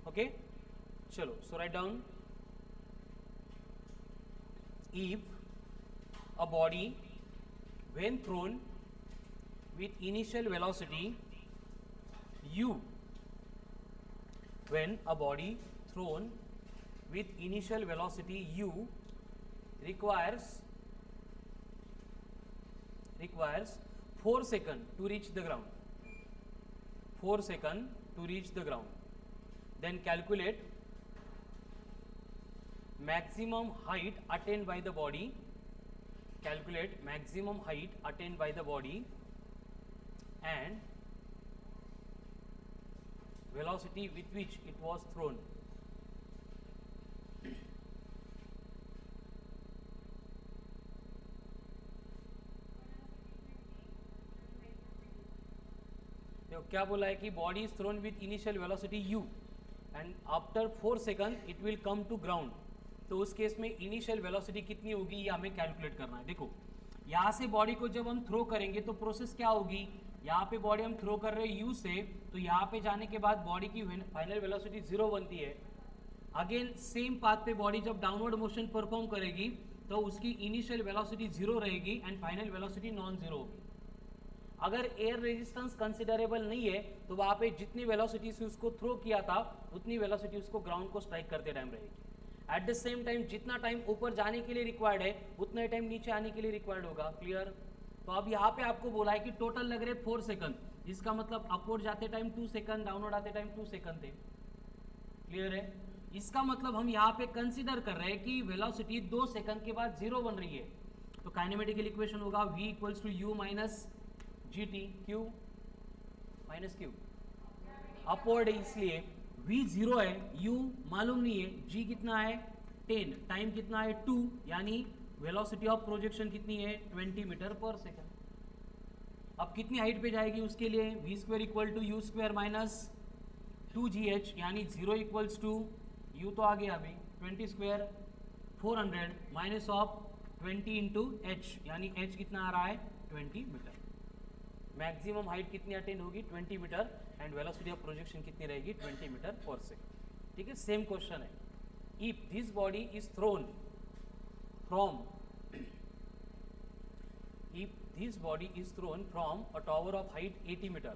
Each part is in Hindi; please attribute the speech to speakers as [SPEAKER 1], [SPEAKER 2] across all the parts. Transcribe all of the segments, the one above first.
[SPEAKER 1] Okay, chalo, so write down, if a body when thrown with initial velocity u, when a body thrown with initial velocity u requires 4 seconds to reach the ground, 4 seconds to reach the ground, then calculate maximum height attained by the body, calculate maximum height attained by the body and velocity with which it was thrown. देखो क्या बोला है कि body is thrown with initial velocity u and after 4 second it will come to ground. तो उस केस में इनिशियल वेलोसिटी कितनी होगी ये हमें कैलकुलेट करना है. देखो यहाँ से बॉडी को जब हम थ्रो करेंगे तो प्रोसेस क्या होगी, यहाँ पे बॉडी हम थ्रो कर रहे हैं u से, तो यहाँ पे जाने के बाद बॉडी की फाइनल वेलोसिटी 0 बनती है. अगेन सेम पाथ पे बॉडी जब डाउनवर्ड मोशन परफॉर्म करेगी तो उसकी इनिशियल वेलोसिटी 0 रहेगी and final velocity non zero होगी. अगर एयर रेजिस्टेंस कंसिडरेबल नहीं है तो वहाँ पे जितनी वेलोसिटी से उसको थ्रो किया था उतनी वेलोसिटी उसको ग्राउंड को स्ट्राइक करते टाइम रहेगी. एट द सेम टाइम जितना टाइम ऊपर जाने के लिए रिक्वायर्ड है उतना टाइम नीचे आने के लिए रिक्वायर्ड होगा. क्लियर. तो अब यहाँ पे आपको बोला है कि टोटल लग रहे 4 सेकंड, इसका मतलब अपवर्ड जाते टाइम 2 सेकंड, डाउनवर्ड आते टाइम 2 सेकंड थे. क्लियर है. इसका मतलब हम यहाँ पे कंसिडर कर रहे हैं कि वेलोसिटी 2 सेकंड के बाद 0 बन रही है. तो काइनेमेटिकल इक्वेशन होगा v equals to u minus g t, q minus q. Upward है इसलिए v 0 है, u मालूम नहीं है, g कितना है 10, टाइम कितना है 2, यानी वेलोसिटी ऑफ प्रोजेक्शन कितनी है 20 मीटर पर सेकंड. अब कितनी हाइट पे जाएगी उसके लिए v square equal to u square minus 2gh, यानी 0 इक्वल्स टू u तो आ गया अभी 20 square 400 minus of 20 into h, यानी h कितना आ रहा है 20 मीटर. मैक्सिमम हाइट कितनी अटेन होगी 20 metre and velocity of projection कितनी रहेगी 20 मीटर पर सेकंड. ठीक है. सेम क्वेश्चन है. If this body is thrown from, if this body is thrown from a tower of height 80 meter,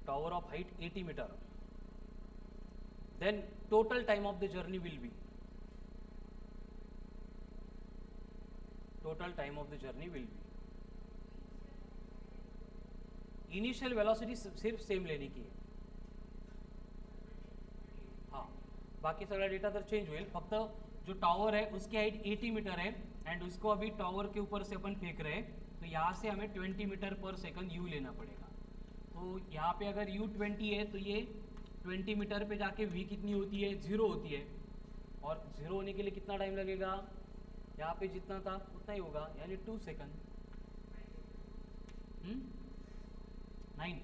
[SPEAKER 1] tower of height 80 meter, then total time of the journey will be, total time of the journey will be, initial velocity सिर्फ सेम लेने की है. हाँ, बाकी सगळा डेटा तर चेंज होईल. फक्त जो टावर है उसकी हाइट 80 मीटर है एंड उसको अभी टावर के ऊपर से अपन फेंक रहे हैं, तो यहाँ से हमें 20 मीटर पर सेकंड u लेना पड़ेगा. तो यहाँ पे अगर u 20 है तो ये 20 मीटर पे जाके v कितनी होती है 0 होती है, और 0 होने के लिए कितना टाइम लगेगा, यहाँ पे जितना था उतना ही होगा, यानी 2 सेकंड. 9.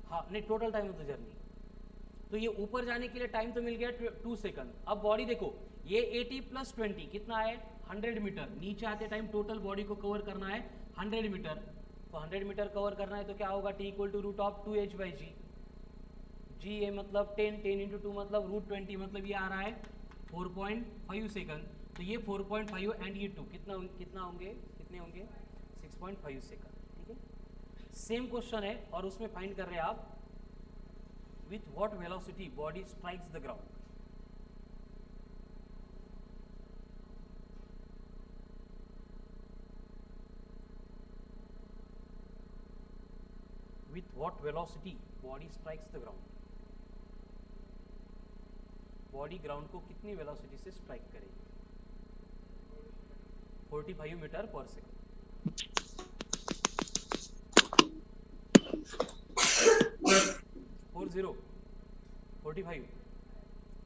[SPEAKER 1] हाँ नहीं, total time of the journey. तो ये ऊपर जाने के लिए टाइम तो मिल गया 2 सेकंड. अब बॉडी देखो ये 80 प्लस 20 कितना है 100 मीटर. नीचे आते टाइम टोटल बॉडी को कवर करना है 100 मीटर. तो 100 मीटर कवर करना है तो क्या होगा t equal to root of 2h by G. जी ये मतलब 10 इंटू 2 मतलब रूट 20, मतलब ये आ रहा है 4.5 सेकंड. तो ये 4.5 एंड ये 2 कितना होंगे, कितने होंगे 6.5 सेकंड. ठीक है. सेम क्वेश्चन है और उसमें फाइंड कर रहे हैं आप with what velocity body strikes the ground. With what velocity body strikes the ground. Body ground को कितनी वेलोसिटी से स्ट्राइक करेगी 45 मीटर पर सेकंड.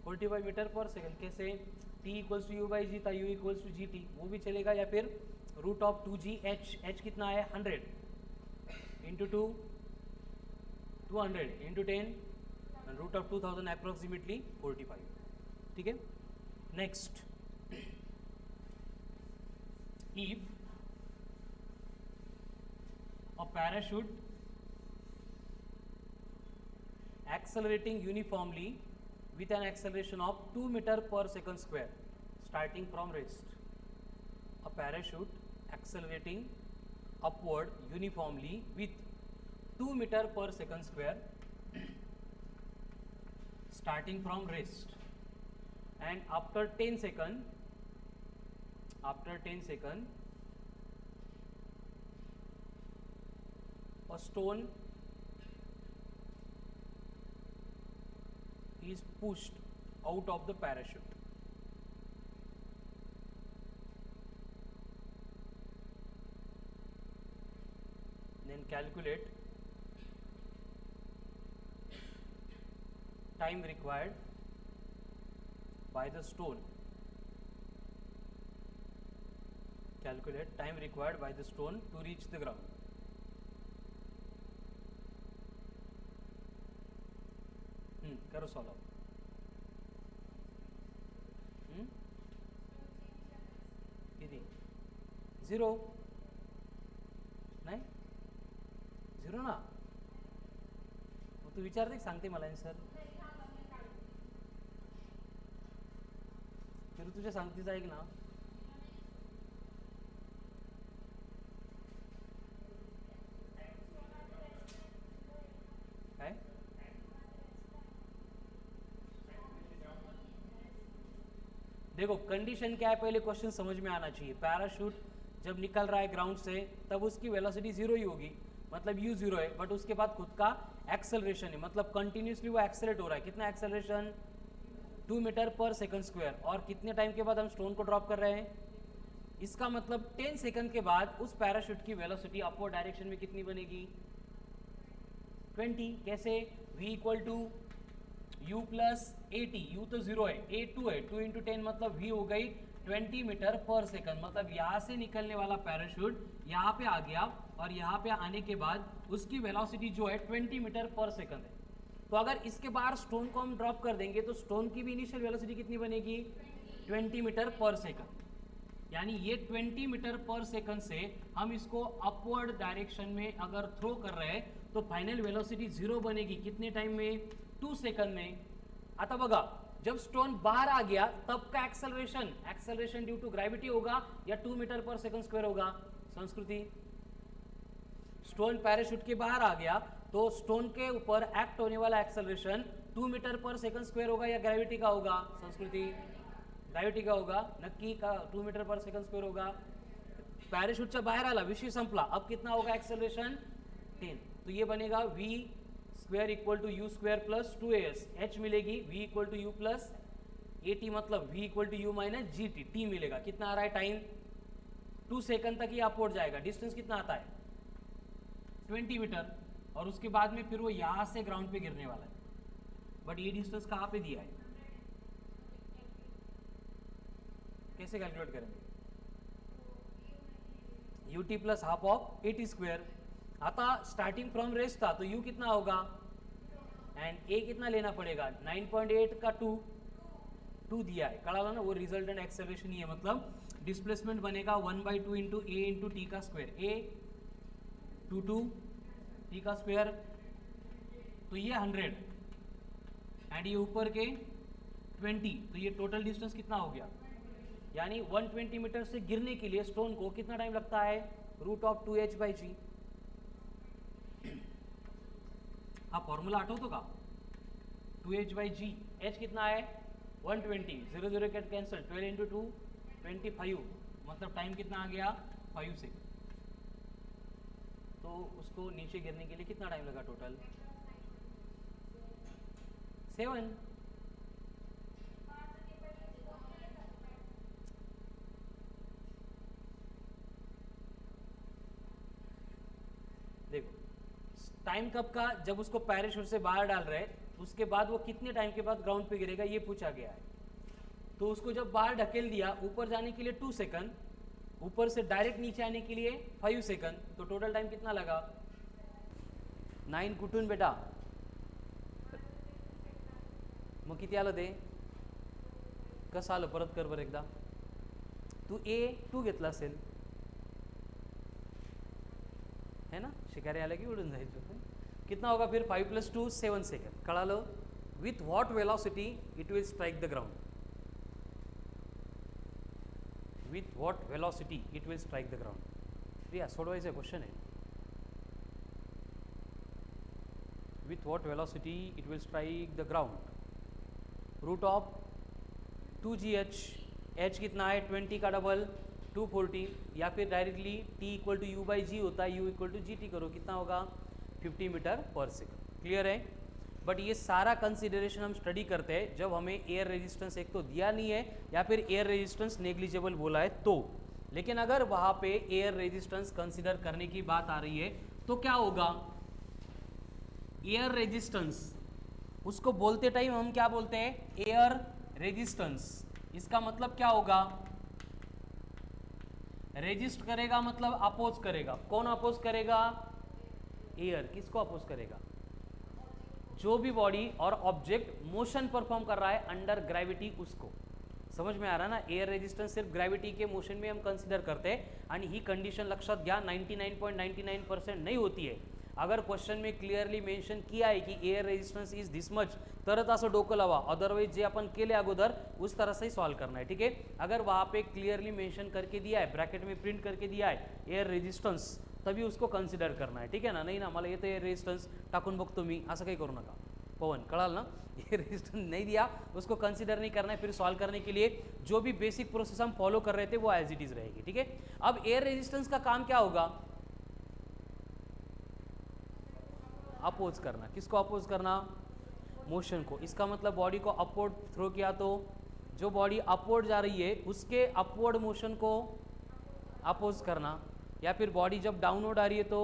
[SPEAKER 1] 45 मीटर पर सेकंड. कैसे, t equals to u by G था, u equals to G T, वो भी चलेगा, या फिर रूट ऑफ 2gh, h कितना है 100 into 2 200 into 10 root of 2000 approximately 45. ठीक है. Next, if a parachute accelerating uniformly with an acceleration of 2 meter per second square starting from rest. A parachute accelerating upward uniformly with 2 meter per second square starting from rest, and after 10 second a stone is pushed out of the parachute. Then calculate time required by the stone. Calculate time required by the stone to reach the ground. करो सॉल्व. किती 0 नाही 0 ना. मग तू विचारते सांगते मला आन्सर. फिर तुझ्या सांगतीच ऐक ना. काय देखो कंडीशन क्या है, पहले क्वेश्चन समझ में आना चाहिए. पैराशूट जब निकल रहा है ग्राउंड से तब उसकी वेलोसिटी 0 ही होगी, मतलब u 0 है, बट उसके बाद खुद का एक्सेलरेशन है, मतलब कंटिन्यूसली वो एक्सेलरेट हो रहा है. कितना एक्सेलरेशन 2 मीटर पर सेकंड स्क्वायर. और कितने टाइम के बाद हम स्टोन को ड्रॉप कर रहे हैं, इसका मतलब 10 सेकंड के बाद उस पैराशूट की वेलोसिटी अपवर्ड डायरेक्शन में कितनी बनेगी 20. कैसे v equal to u plus 80. u तो 0 है, a 2 है, 2 इंटू 10 मतलब v हो गई 20 मीटर पर सेकंड. मतलब यहाँ से निकलने वाला पैराशूट यहाँ पे आ गया और यहाँ पे आने के बाद उसकी वेलोसिटी जो है 20 मीटर पर सेकंड है. तो अगर इसके बाहर स्टोन को हम ड्रॉप कर देंगे तो स्टोन की भी इनिशियल वेलोसिटी कितनी बनेगी 20 मीटर पर सेकंड. यानी ये 20 मीटर पर सेकंड से हम इसको अपवर्ड डायरेक्शन में अगर थ्रो कर रहे हैं तो फाइनल वेलोसिटी 0 बनेगी. कितने टाइम में 2 सेकंड में. आता बघा जब स्टोन बाहर आ गया तब का एक्सेलरेशन ड्यू टू ग्रेविटी होगा या 2 मीटर पर सेकंड स्क्वायर होगा. संस्कृति स्टोन पैराशूट के बाहर आ गया तो स्टोन के ऊपर एक्ट होने वाला एक्सेलरेशन 2 मीटर पर सेकंड स्क्वायर होगा या ग्रेविटी का होगा. संस्कृति ग्रेविटी का होगा नक्की का 2 मीटर पर सेकंड स्क्वायर होगा. पॅराशूटच्या बाहेर आला विषय संपला. अब कितना होगा एक्सेलरेशन 10. तो ये बनेगा v square equal to u square plus 2as. h मिलेगी v equal to u plus at मतलब v equal to u minus g t. t मिलेगा. कितना आ रहा है टाइम 2 सेकंड तक ये अपवर्ड जाएगा. डिस्टेंस कितना आता है 20 मीटर. और उसके बाद में फिर वो यहाँ से ग्राउंड पे गिरने वाला है. बट ये डिस्टेंस कहाँ पे दिया है, कैसे कैलकुलेट करेंगे. ut plus half of 80 square. आता स्टार्टिंग फ्रॉम रेस्ट था तो u कितना होगा एंड a कितना लेना पड़ेगा 9.8 का 2 दिया है. कड़ा ना वो रिजल्टेंट एक्सेलरेशन ही है. मतलब डिस्प्लेसमेंट बनेगा 1/2 इंटू a इंटू टी का स्क्वायर. a 2 टी का स्क्वायर. तो ये 100 एंड ये ऊपर के 20. तो ये टोटल डिस्टेंस कितना हो गया. यानी 120 मीटर से गिरने के लिए स्टोन को कितना टाइम लगता है √2h/g. हा फॉर्मूला आठवतो का 2h/g. h कितना है 120. 0 0 गेट कैंसल. 12 इंटू 2 25. मतलब टाइम कितना आ गया 5 सेकंड. तो उसको नीचे गिरने के लिए कितना टाइम लगा टोटल 7. देखो टाइम कब का, जब उसको पैराशूट से बाहर डाल रहे उसके बाद वो कितने टाइम के बाद ग्राउंड पे गिरेगा ये पूछा गया है. तो उसको जब बाहर ढकेल दिया ऊपर जाने के लिए 2 सेकंड, ऊपर से डायरेक्ट नीचे आने के लिए 5 सेकंड. तो टोटल टाइम कितना लगा 9 कुठून बेटा मग किती आलं ते कसं आलं परत कर बरं एकदा. तू A2 घेतला असेल है ना, शिकारी आला की उडून जायचं. कितना होगा फिर 5 + 2 7 सेकेंड कड़ा लो with what velocity it will strike the ground with what velocity it will strike the ground yeah सोडवायचा क्वेश्चन आहे with what velocity it will strike the ground root of 2gh h कितना है 20 का डबल 240 या फिर directly t equal to u by G होता है u equal to G T करो कितना होगा 50 मीटर पर सेकेंड क्लियर है बट ये सारा कंसिडरेशन हम स्टडी करते हैं जब हमें एयर रेजिस्टेंस एक तो दिया नहीं है या फिर एयर रेजिस्टेंस नेग्लिजिबल बोला है तो लेकिन अगर वहां पे एयर रेजिस्टेंस कंसिडर करने की बात आ रही है तो क्या होगा एयर रेजिस्टेंस उसको बोलते टाइम हम क्या बोलते हैं एयर रेजिस्टेंस इसका मतलब क्या होगा रेजिस्ट करेगा मतलब अपोज करेगा कौन अपोज करेगा एयर किसको अपोज करेगा जो भी बॉडी और ऑब्जेक्ट मोशन परफॉर्म कर रहा है अंडर ग्रेविटी उसको समझ में आ रहा है ना एयर रेजिस्टेंस सिर्फ ग्रेविटी के मोशन में हम कंसिडर करते हैं आणि ही कंडिशन लक्षात घ्या 99.99% नहीं होती है अगर क्वेश्चन में क्लियरली मेंशन किया है कि air resistance is this much तरच असं डोकं लावा अदरवाइज जे अपन केले अगोदर उस तरह से ही सॉल्व करना है ठीक है अगर वहां पे क्लियरली मेंशन करके दिया है ब्रैकेट में प्रिंट करके दिया है एयर रेजिस्टेंस तभी उसको कन्सिडर करना है ठीक है ना नहीं ना मला येतं एयर रेजिस्टेंस टाकून बघतो मी असं काही करू नका पवन कळाल ना एयर रेजिस्टेंस नहीं दिया उसको कंसिडर नहीं करना है फिर सॉल्व करने के लिए जो भी बेसिक प्रोसेस हम फॉलो कर रहे थे वो एज इट इज रहेगी ठीक है अब एयर रेजिस्टेंस का काम क्या होगा अपोज करना किसको अपोज करना मोशन को इसका मतलब बॉडी को अपवर्ड थ्रो किया तो जो बॉडी अपवर्ड जा रही है उसके अपवर्ड मोशन को अपोज करना या फिर बॉडी जब डाउनवर्ड आ रही है तो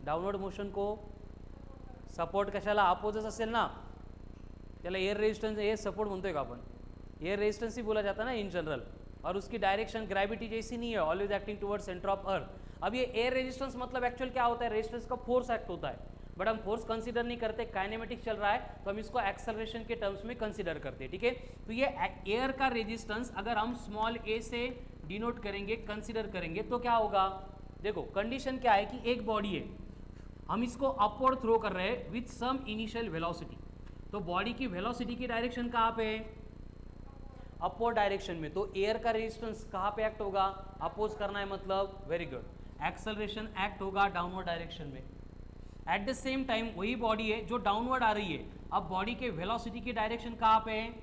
[SPEAKER 1] डाउनवर्ड मोशन को सपोर्ट कशाला अपोजच असेल ना त्याला एयर रेजिस्टेंस एयर सपोर्ट म्हणतोय का आपण एयर रेजिस्टेंस ही बोला जाता है ना इन जनरल और उसकी डायरेक्शन ग्रेविटी जैसी नहीं है always acting towards centre of earth अब ये एयर रेजिस्टेंस मतलब एक्चुअल क्या होता है रेजिस्टेंस का फोर्स एक्ट होता है बट हम फोर्स कंसीडर नहीं करते काइनेमेटिक्स चल रहा है तो हम इसको एक्सेलरेशन के टर्म्स में कंसीडर करते हैं ठीक है तो ये एयर का रेजिस्टेंस अगर हम स्मॉल ए से डिनोट करेंगे कंसीडर करेंगे तो क्या होगा देखो कंडीशन क्या है कि एक बॉडी है हम इसको अपवर्ड थ्रो कर रहे हैं विथ सम इनिशियल वेलोसिटी तो बॉडी की वेलोसिटी की डायरेक्शन कहाँ पे है अपवर्ड डायरेक्शन में तो एयर का रेजिस्टेंस कहाँ पे एक्ट होगा अपोज करना है मतलब वेरी गुड एक्सेलरेशन एक्ट होगा डाउनवर्ड डायरेक्शन में एट द सेम टाइम वही बॉडी है जो डाउनवर्ड आ रही है अब बॉडी के वेलोसिटी की डायरेक्शन कहाँ पे है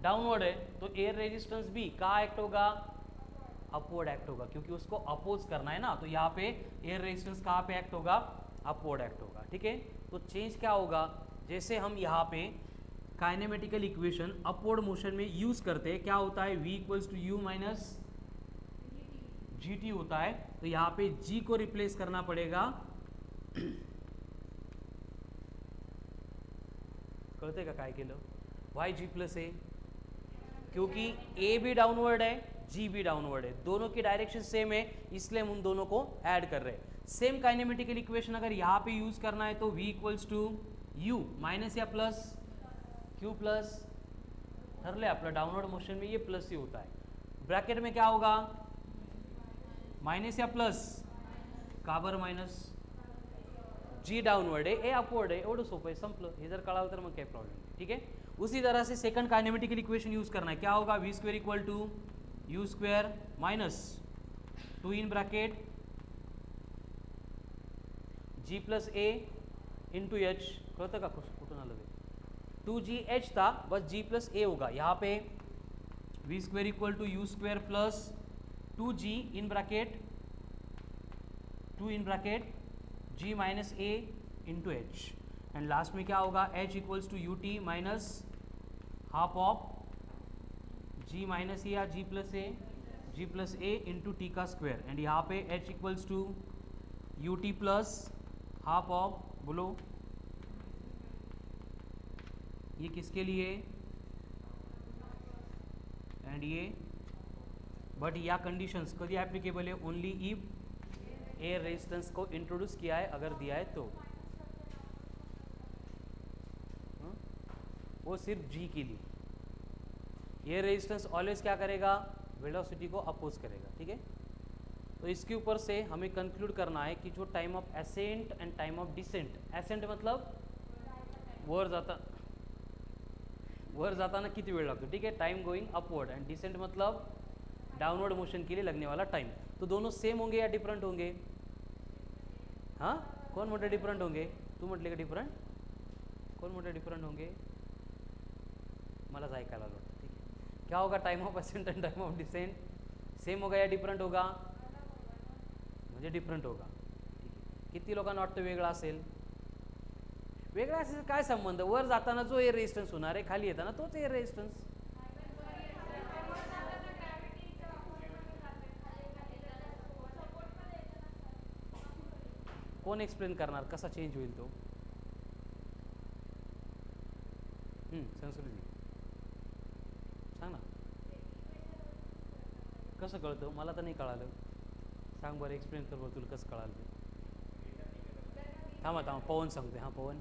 [SPEAKER 1] डाउनवर्ड है तो एयर रेजिस्टेंस भी कहाँ एक्ट होगा अपवर्ड एक्ट होगा क्योंकि उसको अपोज करना है ना तो यहाँ पे एयर रेजिस्टेंस कहाँ पे एक्ट होगा अपवर्ड एक्ट होगा ठीक है तो चेंज क्या होगा जैसे हम यहाँ पे काइनेमेटिकल इक्वेशन अपवर्ड मोशन में यूज करते हैं क्या होता है v equals to u minus g t होता है तो यहाँ पे g को रिप्लेस करना पड़ेगा कळते का काय केलं वाई जी प्लस ए क्योंकि a भी डाउनवर्ड है g भी डाउनवर्ड है दोनों की डायरेक्शन सेम है इसलिए हम उन दोनों को ऐड कर रहे हैं सेम काइनेमेटिकल इक्वेशन अगर यहाँ पे यूज करना है तो v equals to u minus या प्लस क्यू प्लस ठरले आपलं डाउनवर्ड मोशन में ये प्लस ही होता है ब्रैकेट में क्या होगा माइनस या प्लस का बरं माइनस जी डाउनवर्ड है ए अपवर्ड है एवढं सोपं आहे संपलं हे जर कळालं तर मग काही प्रॉब्लेम नहीं ठीक है उसी तरह से सेकंड काइनेमेटिकल इक्वेशन यूज करना है क्या होगा v square equal to u square minus 2 in bracket g plus A into h कळतं का कुठून आलं ते 2gh था बस g प्लस ए होगा यहाँ पे V square equal to u square plus 2g in bracket 2 in bracket g minus A into H and last में क्या होगा h equals to u T minus half of g minus A या g प्लस ए इंटू टी का स्क्वायर एंड यहाँ पे h equals to u T plus half of बोलो ये किसके लिए एंड ये बट या कंडीशंस कभी एप्लीकेबल है ओनली इफ एयर रेजिस्टेंस को इंट्रोड्यूस किया है अगर दिया है तो वो सिर्फ जी के लिए एयर रेजिस्टेंस ऑलवेज क्या करेगा वेलोसिटी को अपोज करेगा ठीक है तो इसके ऊपर से हमें कंक्लूड करना है कि जो time of ascent and time of descent, ascent मतलब वर जाताना किती वेळ लागतो, ठीक है, time going upward, and descent मतलब डाउनवर्ड मोशन के लिए लगने वाला टाइम, तो दोनों सेम होंगे या डिफरंट होंगे? हाँ, कौन म्हटलं डिफरंट होंगे? तू म्हटले का डिफरंट? कौन म्हटलं डिफरंट होंगे? मलाच ऐकायला आलं होतं, ठीक है. क्या होगा time of ascent and time of descent? Same होगा या डिफरंट होगा? म्हणजे डिफरंट होगा, ठीक आहे. किती लोकांना वाटतं वेगळा असेल? वेगळा असेल काय संबंध? वर जाताना जो एअर रेजिस्टन्स होणार आहे, खाली येताना तोच एअर रेजिस्टन्स. कोण एक्सप्लेन करणार कसा चेंज होईल तो? संस्कृती सांग ना, कसं कळतं? मला तर नाही कळालं. सांग बरं, एक्सप्लेन कर बरं, तुला कसं कळालं ते. थांबा पवन सांगते. हां पवन.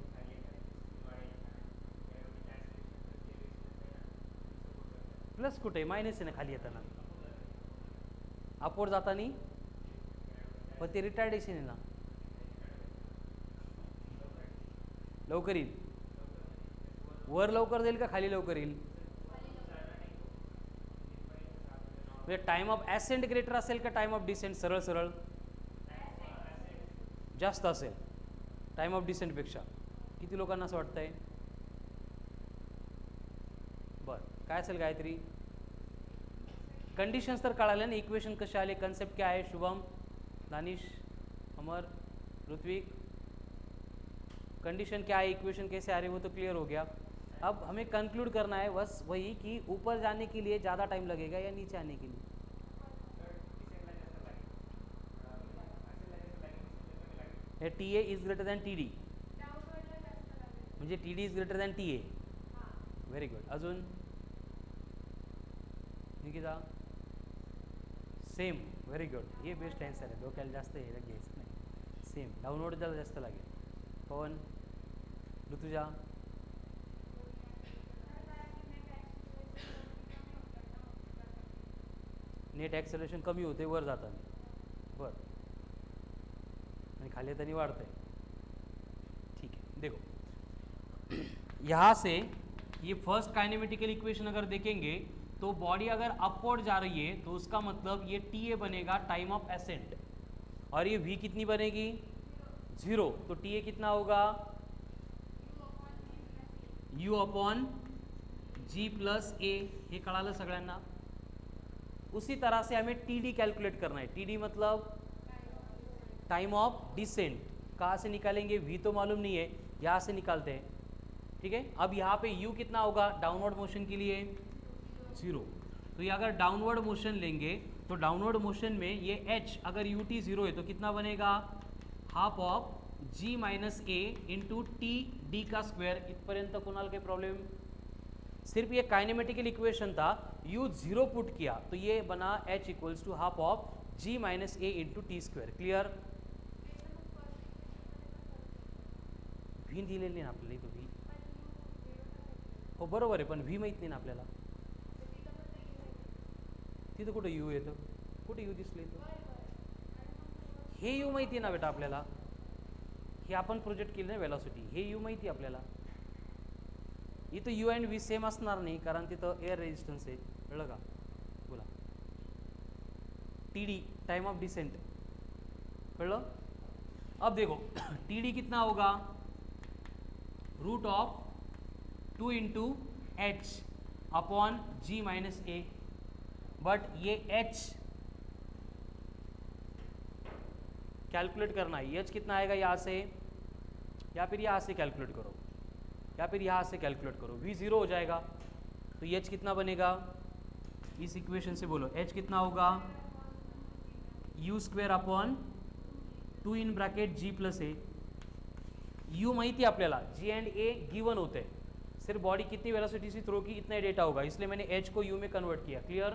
[SPEAKER 1] प्लस कुठे? मायनस आहे ना खाली येताना. अपवर्ड जाताना पण ते रिटार्डेशन आहे ना. लवकर येईल. वर लवकर जाईल का खाली लवकर येईल? म्हणजे टाइम ऑफ ॲसेंट ग्रेटर असेल का टाइम ऑफ डिसेंट? सरळ सरळ जास्त असेल टाइम ऑफ डिसेंटपेक्षा. किती लोकांना असं वाटतंय? बरं, काय असेल गायत्री? कंडिशन्स तर कळाले ना, इक्वेशन कसे आले, कन्सेप्ट क्या है? शुभम, दानिश, अमर, ऋत्विक, कंडीशन क्या है, इक्वेशन कैसे आ रही वो तो क्लियर हो गया. अब हमें कंक्लूड करना है बस वही कि ऊपर जाने के लिए ज़्यादा टाइम लगेगा या नीचे आने के लिए. T A is greater than T D, म्हणजे T D is greater than T A. Very good. अजून निकिता? सेम. Very good. हे बेस्ट आन्सर आहे. डोक्याला जास्त हे घ्यायचं नाही. सेम. डाउनवर्ड त्याला जास्त लागेल. पवन, ऋतुजा? नेट ॲक्सेलरेशन कमी होते वर जाताना. बरं, आणि खाली येताना वाढतं आहे. ठीक है, देखो यहाँ से ये फर्स्ट काइनेमेटिकल इक्वेशन अगर देखेंगे तो बॉडी अगर अपवर्ड जा रही है तो उसका मतलब ये टी ए बनेगा टाइम ऑफ एसेंट, और ये वी कितनी बनेगी? 0. तो टी ए कितना होगा? यू अपॉन जी प्लस ए. हे कळालं सगळ्यांना? उसी तरह से हमें टी डी कैलकुलेट करना है. टी डी मतलब टाइम ऑफ डिसेंट. कहाँ से निकालेंगे? वी तो मालूम नहीं है, यहाँ से निकालते हैं. ठीक है, अब यहाँ पे u कितना होगा डाउनवर्ड मोशन के लिए? 0. तो ये अगर डाउनवर्ड मोशन लेंगे तो डाउनवर्ड मोशन में ये h अगर ut 0 है तो कितना बनेगा? Half of g minus A into t d का स्क्वायर. इथपर्यंत कोणाला काही प्रॉब्लेम? सिर्फ ये काइनेमेटिकल इक्वेशन था, u 0 पुट किया तो ये बना h equals to half of g minus A into t square. Clear? V दिलेली ना आपल्याला इथं. व्ही हो बरोबर आहे, पण व्ही माहीत नाही ना आपल्याला. तिथं कुठं यू येतं? कुठे यू दिसलं इथं? हे यू माहिती आहे ना बेटा आपल्याला. हे आपण प्रोजेक्ट केलं ना वेलॉसिटी. हे यू माहिती आहे आपल्याला. इथं यू अँड व्ही सेम असणार नाही कारण तिथं एअर रेजिस्टन्स आहे. कळलं का? बोला. T d time of descent कळलं? अब देखो टी डी कितना होगा? Root of 2 into h upon g minus a. But ये एच कैलकुलेट करना है. एच कितना आएगा यहाँ से, या फिर यहाँ से कैलकुलेट करो, या फिर यहाँ से कैलकुलेट करो. वी 0 हो जाएगा तो एच कितना बनेगा? इस इक्वेशन से बोलो एच कितना होगा? U square upon 2 in bracket g plus a. U माहिती है आपल्याला, जी एंड ए गिवन होते हैं. सिर्फ बॉडी कितनी वेलोसिटी से थ्रो की इतना डेटा होगा, इसलिए मैंने एच को यू में कन्वर्ट किया. क्लियर?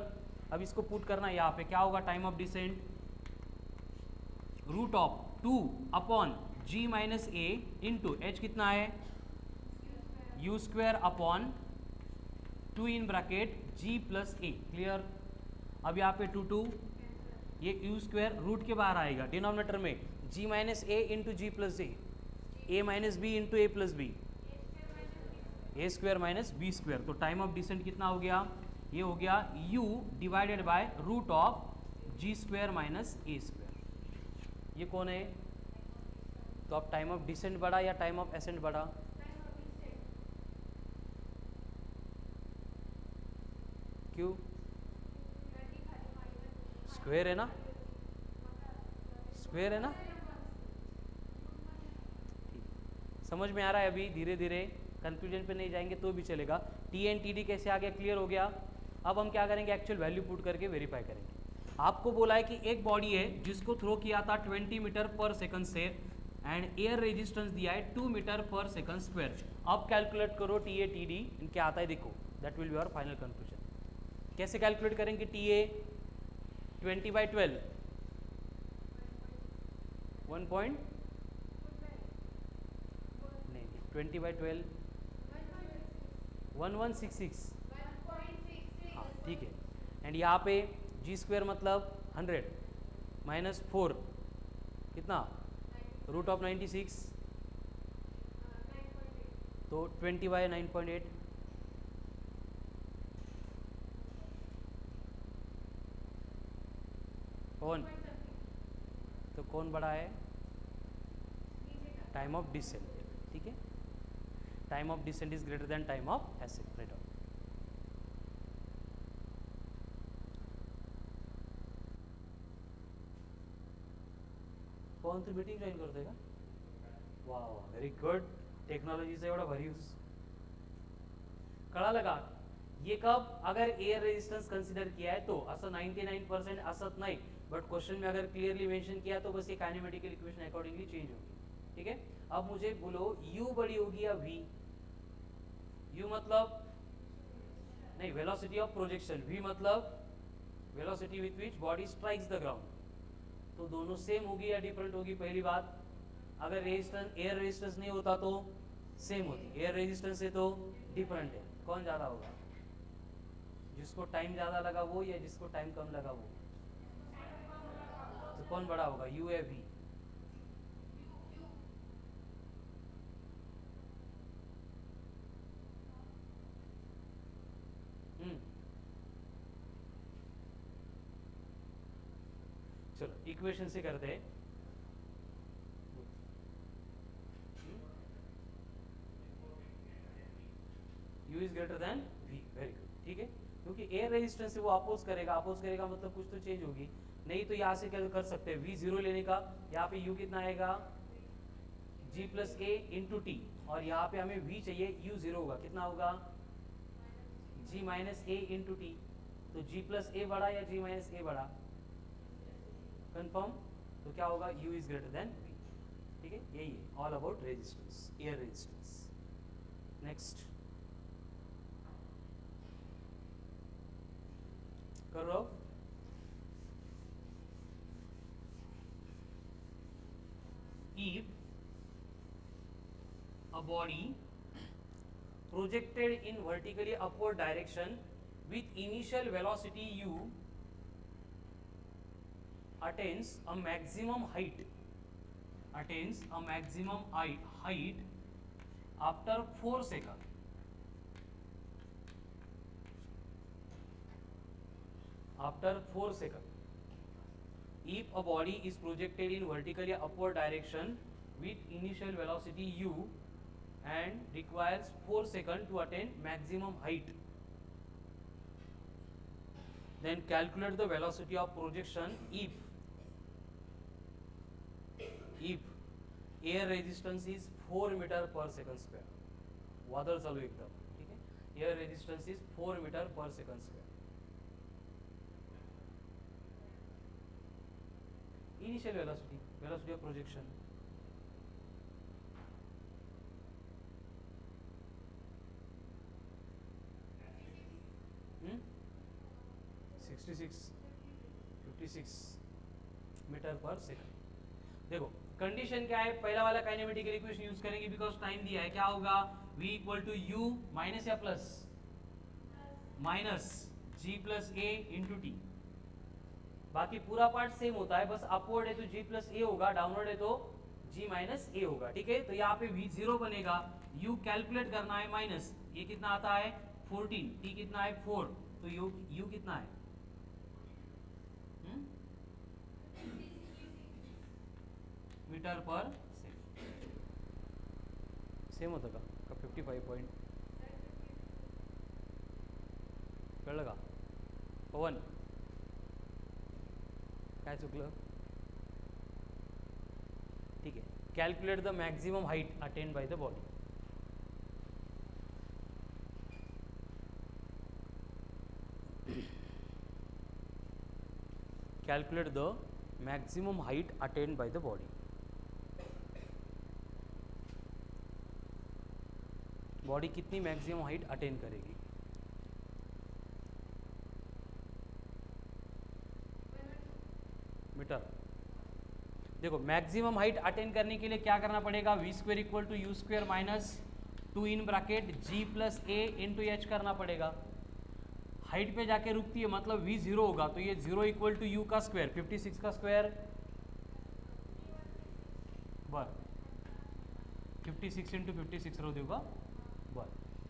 [SPEAKER 1] अब इसको पुट करना है यहाँ पे. क्या होगा time of descent? Root of 2 upon g minus A into h कितना है? U square upon 2 in bracket g plus a. Clear? अब यहाँ पे 2 2 ये यू स्क्वायर रूट के बाहर आएगा, डिनोमिनेटर में g minus A into g plus a minus b into a plus b, a square minus b square. तो टाइम ऑफ डिसेंट कितना हो गया, ये हो गया u divided by root of g square minus a square. ये कौन है? तो अब टाइम ऑफ डिसेंट बढ़ा या टाइम ऑफ एसेंट बढ़ा? क्यों? स्क्वायर है ना, स्क्वायर है ना। समझ में आ रहा है? अभी धीरे धीरे कंक्लूजन पे नहीं जाएंगे तो भी चलेगा। टी एन टी डी कैसे आ गया, क्लियर हो गया। अब हम क्या करेंगे, एक्चुअल वैल्यू पुट करके वेरीफाई करेंगे। आपको बोला है कि एक बॉडी है जिसको थ्रो किया था 20 मीटर पर सेकंड से एंड एयर रेजिस्टेंस दिया है 2 मीटर पर सेकंड स्क्वायर। अब कैलकुलेट करो टी ए टी डी, क्या आता है देखो, that will be our final conclusion. कैसे कैलकुलेट करेंगे? टी ए 20/12 1 नहीं 20/12 1166, हाँ ठीक है। एंड यहाँ पे जी स्क्वायर मतलब 100 माइनस 4 कितना, रूट ऑफ 96, तो 20/9.8। कौन? तो कौन बड़ा है? टाइम ऑफ डिसेंट, ठीक है। Time of descent is greater than time of ascent, right. कौन तो मीटिंग ज्वाइन कर देगा? वाह व्हेरी गुड, टेक्नॉलॉजीचा एवढा भारी यूज कळालं का? ये कब, अगर एयर रेजिस्टेंस कंसिडर किया है तो असं 99% असत नाही, बट क्वेश्चन में अगर क्लियरली मेंशन किया तो बस ये काइनेमेटिकल इक्वेशन अकॉर्डिंगली चेंज होगी, ठीक है। अब मुझे बोलो u बड़ी होगी या v? u मतलब नहीं, वेलोसिटी ऑफ प्रोजेक्शन, v मतलब velocity with which body strikes the ground. तो दोनों सेम होगी या डिफरेंट होगी? पहली बात, अगर रेजिस्टेंस एयर रेजिस्टेंस नहीं होता तो सेम होती, एयर रेजिस्टेंस है तो डिफरेंट है। कौन ज़्यादा होगा? जिसको टाइम ज़्यादा लगा वो या जिसको टाइम कम लगा वो? तो कौन बड़ा होगा, यू या वी? चलो इक्वेशन से करते हैं। U is greater then V, very good, ठीक है। क्योंकि एयर रेजिस्टेंस से वो अपोज करेगा, अपोज करेगा मतलब कुछ तो चेंज होगी। नहीं तो यहाँ से क्या कर सकते हैं, V0 लेने का, यहाँ पे U कितना आएगा, G प्लस ए इंटू टी, और यहाँ पे हमें V चाहिए, U0 होगा, कितना होगा, G माइनस ए इंटू टी। तो G प्लस ए बड़ा या G माइनस ए बड़ा? कंफर्म। तो क्या होगा, U is greater then V, ठीक है। यही है all about resistance, air resistance. Next करो। If a body projected in vertically upward direction with initial velocity u attains a maximum height after 4 seconds. After 4 seconds, if a body is projected in vertically upward direction with initial velocity u and requires 4 seconds to attain maximum height, then calculate the velocity of projection if air resistance is 4 meter per second square. वादळ चालू एकदम, ठीक है। एयर रेजिस्टेंस इज 4 मीटर पर second square. Initial velocity of projection, hmm 56 metre पर सेकंड। देखो कंडीशन क्या है, पहला वाला काइनेमेटिकल इक्वेशन यूज करेंगे बिकॉज टाइम दिया है। क्या होगा, v equal to u minus या प्लस, माइनस g प्लस ए इंटू टी, बाकी पूरा पार्ट सेम होता है, बस अपवर्ड है तो g प्लस ए होगा, डाउनवर्ड है तो g माइनस ए होगा, ठीक है। तो यहाँ पे v0 बनेगा, u कैलकुलेट करना है माइनस, ये कितना आता है 14, t कितना है 4, तो u कितना है मीटर पर सेम होतं का 55 पॉईंट कळलं का पवन काय चुकलं ठीक आहे calculate the maximum height attained by the body calculate the maximum height attained by the body. Body कितनी मैक्सिमम हाइट अटेन करेगी मीटर। देखो मैक्सिमम हाइट अटेन करने के लिए क्या करना पड़ेगा, v square equal to u square minus 2 in bracket g plus A into h करना पड़ेगा। हाइट पे जाके रुकती है मतलब v 0 होगा तो ये 0 इक्वल टू u का स्क्वायर 56 का स्क्वायर बर 56 इंटू 56 रो देगा बर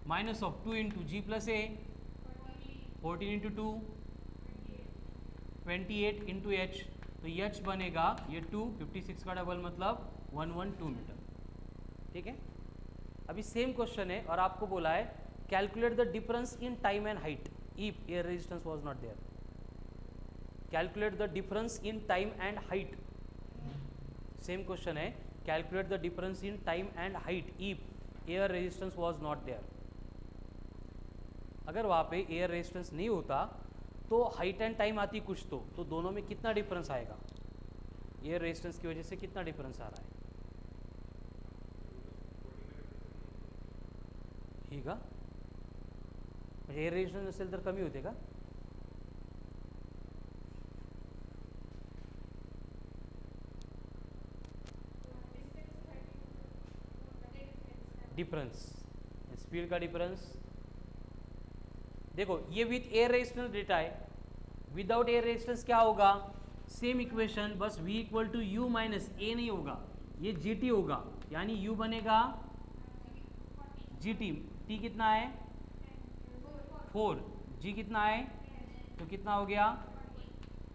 [SPEAKER 1] minus of 2 into g plus a 14 into 2 28 into h तो एच बनेगा ये 2 56 का डबल मतलब 112 मीटर। ठीक है अभी सेम क्वेश्चन है और आपको बोला है calculate the difference in time and height if air resistance was not there. Calculate the difference in time and height. Same question है calculate the difference in time and height if air resistance was not there. अगर वहाँ पे air resistance नहीं होता तो height and time आती कुछ तो दोनों में कितना डिफरेंस आएगा, air resistance की वजह से कितना डिफरेंस आ रहा है ठीक है एअर रेजिस्टन्स असेल तर कमी होते का डिफरेंस स्पीड का डिफरेंस देखो ये विथ एयर रेजिस्टेंस डेटा है विदाउट एयर रेजिस्टेंस क्या होगा सेम इक्वेशन बस v equal to u minus A नहीं होगा ये gt होगा यानी u बनेगा gt t कितना है 4 जी कितना है तो कितना हो गया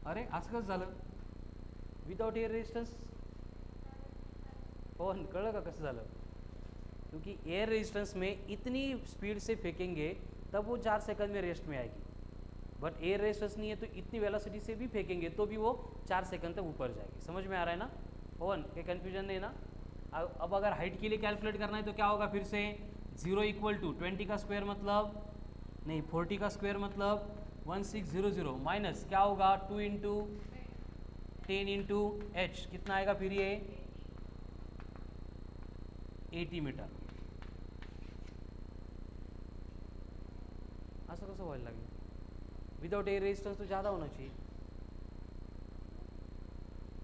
[SPEAKER 1] अरे असं कसं झालं विदाउट एयर रेजिस्टन्स हो कळलं का कसं झालं क्योंकि एयर रेजिस्टेंस में इतनी स्पीड से फेंकेंगे तब वो 4 सेकंड में रेस्ट में आएगी बट एयर रेजिस्टेंस नहीं है तो इतनी वेलोसिटी से भी फेंकेंगे तो भी वो 4 सेकंड तक ऊपर जाएगी। समझ में आ रहा है ना पवन कोई कन्फ्यूजन नहीं ना। अब अगर हाइट के लिए कैलकुलेट करना है तो क्या होगा फिर से 0 इक्वल टू 20 का स्क्वायर मतलब नहीं 40 का स्क्वायर मतलब 1600 माइनस क्या होगा 2 इंटू 10 इंटू एच कितना आएगा फिर ये 80 मीटर। असं कसं व्हायला लागेल विदाउट एयर रेजिस्टेंस तो ज़्यादा होना चाहिए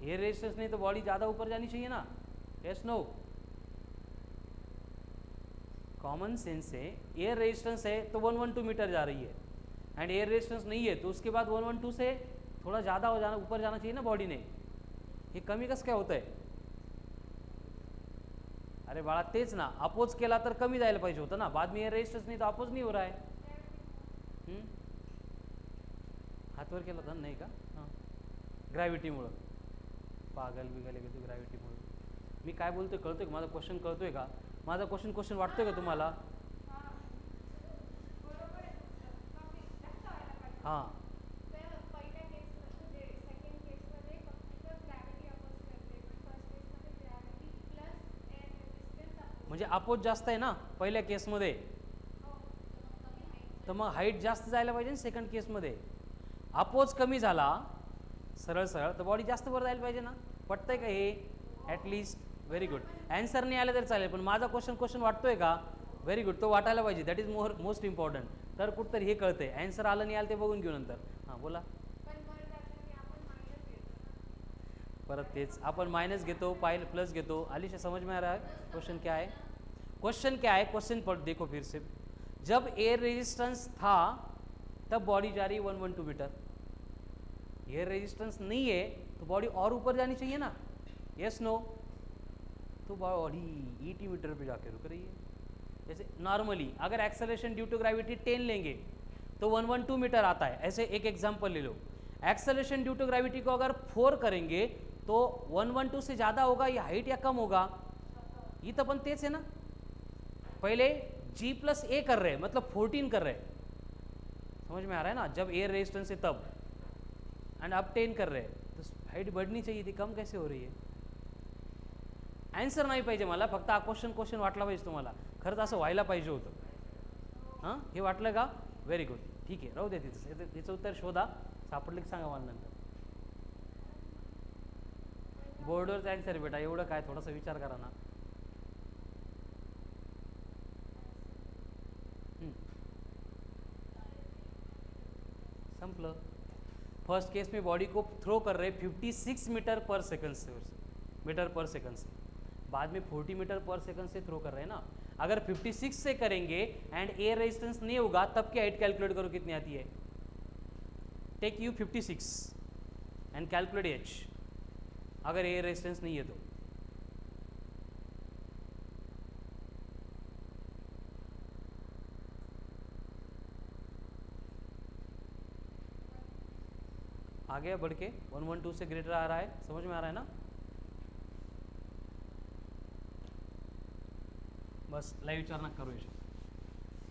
[SPEAKER 1] एयर रेजिस्टेंस नहीं तो बॉडी ज़्यादा ऊपर जानी चाहिए ना यस नो कॉमन सेंस से एयर रेजिस्टेंस है तो 112 मीटर जा रही है एंड एयर रेजिस्टेंस नहीं है तो उसके बाद 112 से थोड़ा ज़्यादा हो जाना ऊपर जाना चाहिए ना बॉडी ने ये कमी कसं काय होतं आहे अरे बाळा तेच ना अपोज केला तर कमी जायला पाहिजे होतं ना बाद में एयर रेजिस्टेंस नहीं तो अपोज नहीं हो रहा है हातवर केला था नाही का हां ग्रॅव्हिटीमुळं पागल बिगल गेलो ग्रॅव्हिटीमुळं मी काय बोलतोय कळतोय का माझा क्वेश्चन कळतोय का माझा क्वेश्चन वाटतोय का तुम्हाला हां म्हणजे अपोज जास्त आहे ना पहिल्या केसमध्ये तर मग हाईट जास्त जायला पाहिजे ना सेकंड केसमध्ये अपोज कमी झाला सरळ सरळ तर बॉडी जास्त वर जायला पाहिजे ना पटतंय का हे ॲटलिस्ट व्हेरी गुड ॲन्सर नाही आलं तरी चालेल पण माझा क्वेश्चन वाटतोय का व्हेरी गुड तो वाटायला पाहिजे दॅट इज मोस्ट इम्पॉर्टंट तर कुठतरी हे कळतंय ॲन्सर आलं नाही आलं ते बघून घेऊ नंतर हां बोला परत तेच अपन माइनस घेतो प्लस घेतो आलिशा समझ में आ रहा है क्वेश्चन क्या है क्वेश्चन पर देखो फिर से जब एयर रेजिस्टेंस था तब बॉडी जा रही 112 मीटर एयर रेजिस्टेंस नहीं है तो बॉडी और ऊपर जानी चाहिए ना, यस नो, तो बॉडी 80 मीटर पे जाके रुक रही है। जैसे नॉर्मली अगर एक्सेलरेशन ड्यू टू ग्रेविटी 10 लेंगे तो 112 मीटर आता है, ऐसे एक एग्जांपल ले लो। एक्सेलरेशन ड्यू टू ग्रेविटी को अगर 4 करेंगे तो 112 से ज़्यादा होगा या हाइट या कम होगा, ये तो अपन तेज है ना, पहले G+A कर रहे हैं मतलब 14 कर रहे हैं, समझ में आ रहा है ना, जब एयर रेजिस्टेंस है तब, एंड अब 10 कर रहे हैं तो हाइट बढ़नी चाहिए थी, कम कैसे हो रही है? आन्सर नाही पाहिजे मला, फक्त हा क्वेश्चन वाटला पाहिजे तुम्हाला, खरंच असं व्हायला पाहिजे होतं। हां, हे वाटलं का? व्हेरी गुड, ठीक आहे, राहू दे तिचं उत्तर शोधा, सापडलं की सांगा मला नंतर। बोर्डवरचं आन्सर बेटा, एवढं काय, थोडासा विचार करा ना। संपलं। फर्स्ट केस में बॉडी को थ्रो कर रहे 56 मीटर पर सेकंड से, बाद में 40 मीटर पर सेकंड से थ्रो कर रहे हैं ना। अगर 56 से करेंगे एंड एयर रेजिस्टेंस नहीं होगा तब की हाइट कैलकुलेट करो कितनी आती है। Take u 56 and calculate h, अगर एयर रेजिस्टेंस नहीं है तो। आगे बढ़ के 112 से ग्रेटर आ रहा है, समझ में आ रहा है ना? बस लाइव विचार ना करो इसे।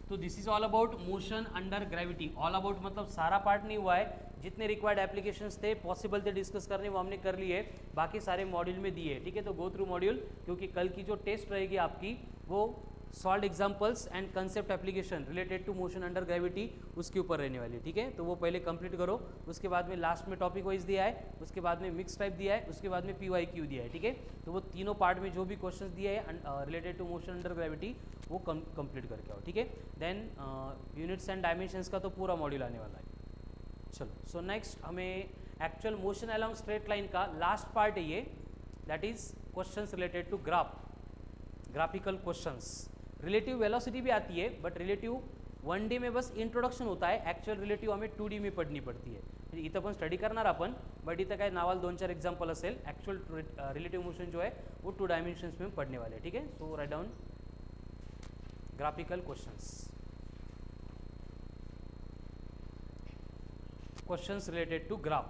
[SPEAKER 1] तो this is all about motion under gravity. All about मतलब सारा पार्ट नहीं हुआ है, जितने रिक्वायर्ड एप्लीकेशंस थे पॉसिबल थे डिस्कस करने वो हमने कर लिए, बाकी सारे मॉड्यूल में दिए, ठीक है। तो गो थ्रू मॉड्यूल, क्योंकि कल की जो टेस्ट रहेगी आपकी वो solve examples and concept application related to motion under gravity उसके ऊपर रहने वाली है, ठीक है। तो वो पहले कंप्लीट करो, उसके बाद में लास्ट में टॉपिक वाइज दिया है, उसके बाद में मिक्स टाइप दिया है, उसके बाद में PYQ दिया है, ठीक है। तो वो तीनों पार्ट में जो भी क्वेश्चंस दिए हैं related to motion under gravity वो कंप्लीट करके आओ, ठीक है। देन यूनिट्स एंड डायमेंशंस का तो पूरा मॉड्यूल आने वाला है। चलो, सो नेक्स्ट हमें actual motion along straight line का लास्ट पार्ट है ये, that is questions related to graphical questions. Relative velocity भी आती है, बट रिलेटिव 1D में बस इंट्रोडक्शन होता है, एक्चुअल रिलेटिव हमें 2D में पढ़नी पडती आहे। इथं पण स्टडी करणार आपण, बट इथं काय नावाल 2-4 एग्जाम्पल असेल, एक्चुअल रिलेटिव मोशन जो है वो 2 डायमेंशंस में पढ़ने वाले हैं, ठीक है। So write down graphical questions related to graph.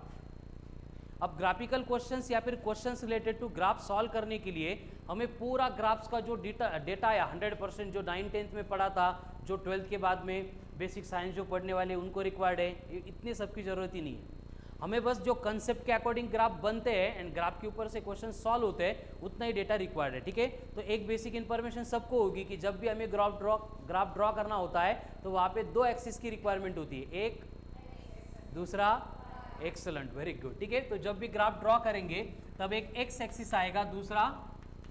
[SPEAKER 1] अब ग्राफिकल क्वेश्चंस या फिर questions related to graph solve करने के लिए हमें पूरा ग्राफ्स का जो डेटा है 100% जो 9th-10th में पढ़ा था, जो 12th के बाद में बेसिक साइंस जो पढ़ने वाले उनको रिक्वायर्ड है, इतनी सब की जरूरत ही नहीं है। हमें बस जो कंसेप्ट के अकॉर्डिंग ग्राफ बनते हैं एंड ग्राफ के ऊपर से क्वेश्चन सॉल्व होते हैं उतना ही डेटा रिक्वायर्ड है, ठीक है। तो एक बेसिक इन्फॉर्मेशन सबको होगी कि जब भी हमें ग्राफ ड्रॉ करना होता है तो वहाँ पे 2 एक्सिस की रिक्वायरमेंट होती है, एक दूसरा एक्सलेंट, वेरी गुड, ठीक है। तो जब भी ग्राफ ड्रॉ करेंगे तब एक एक्स एक्सिस आएगा, दूसरा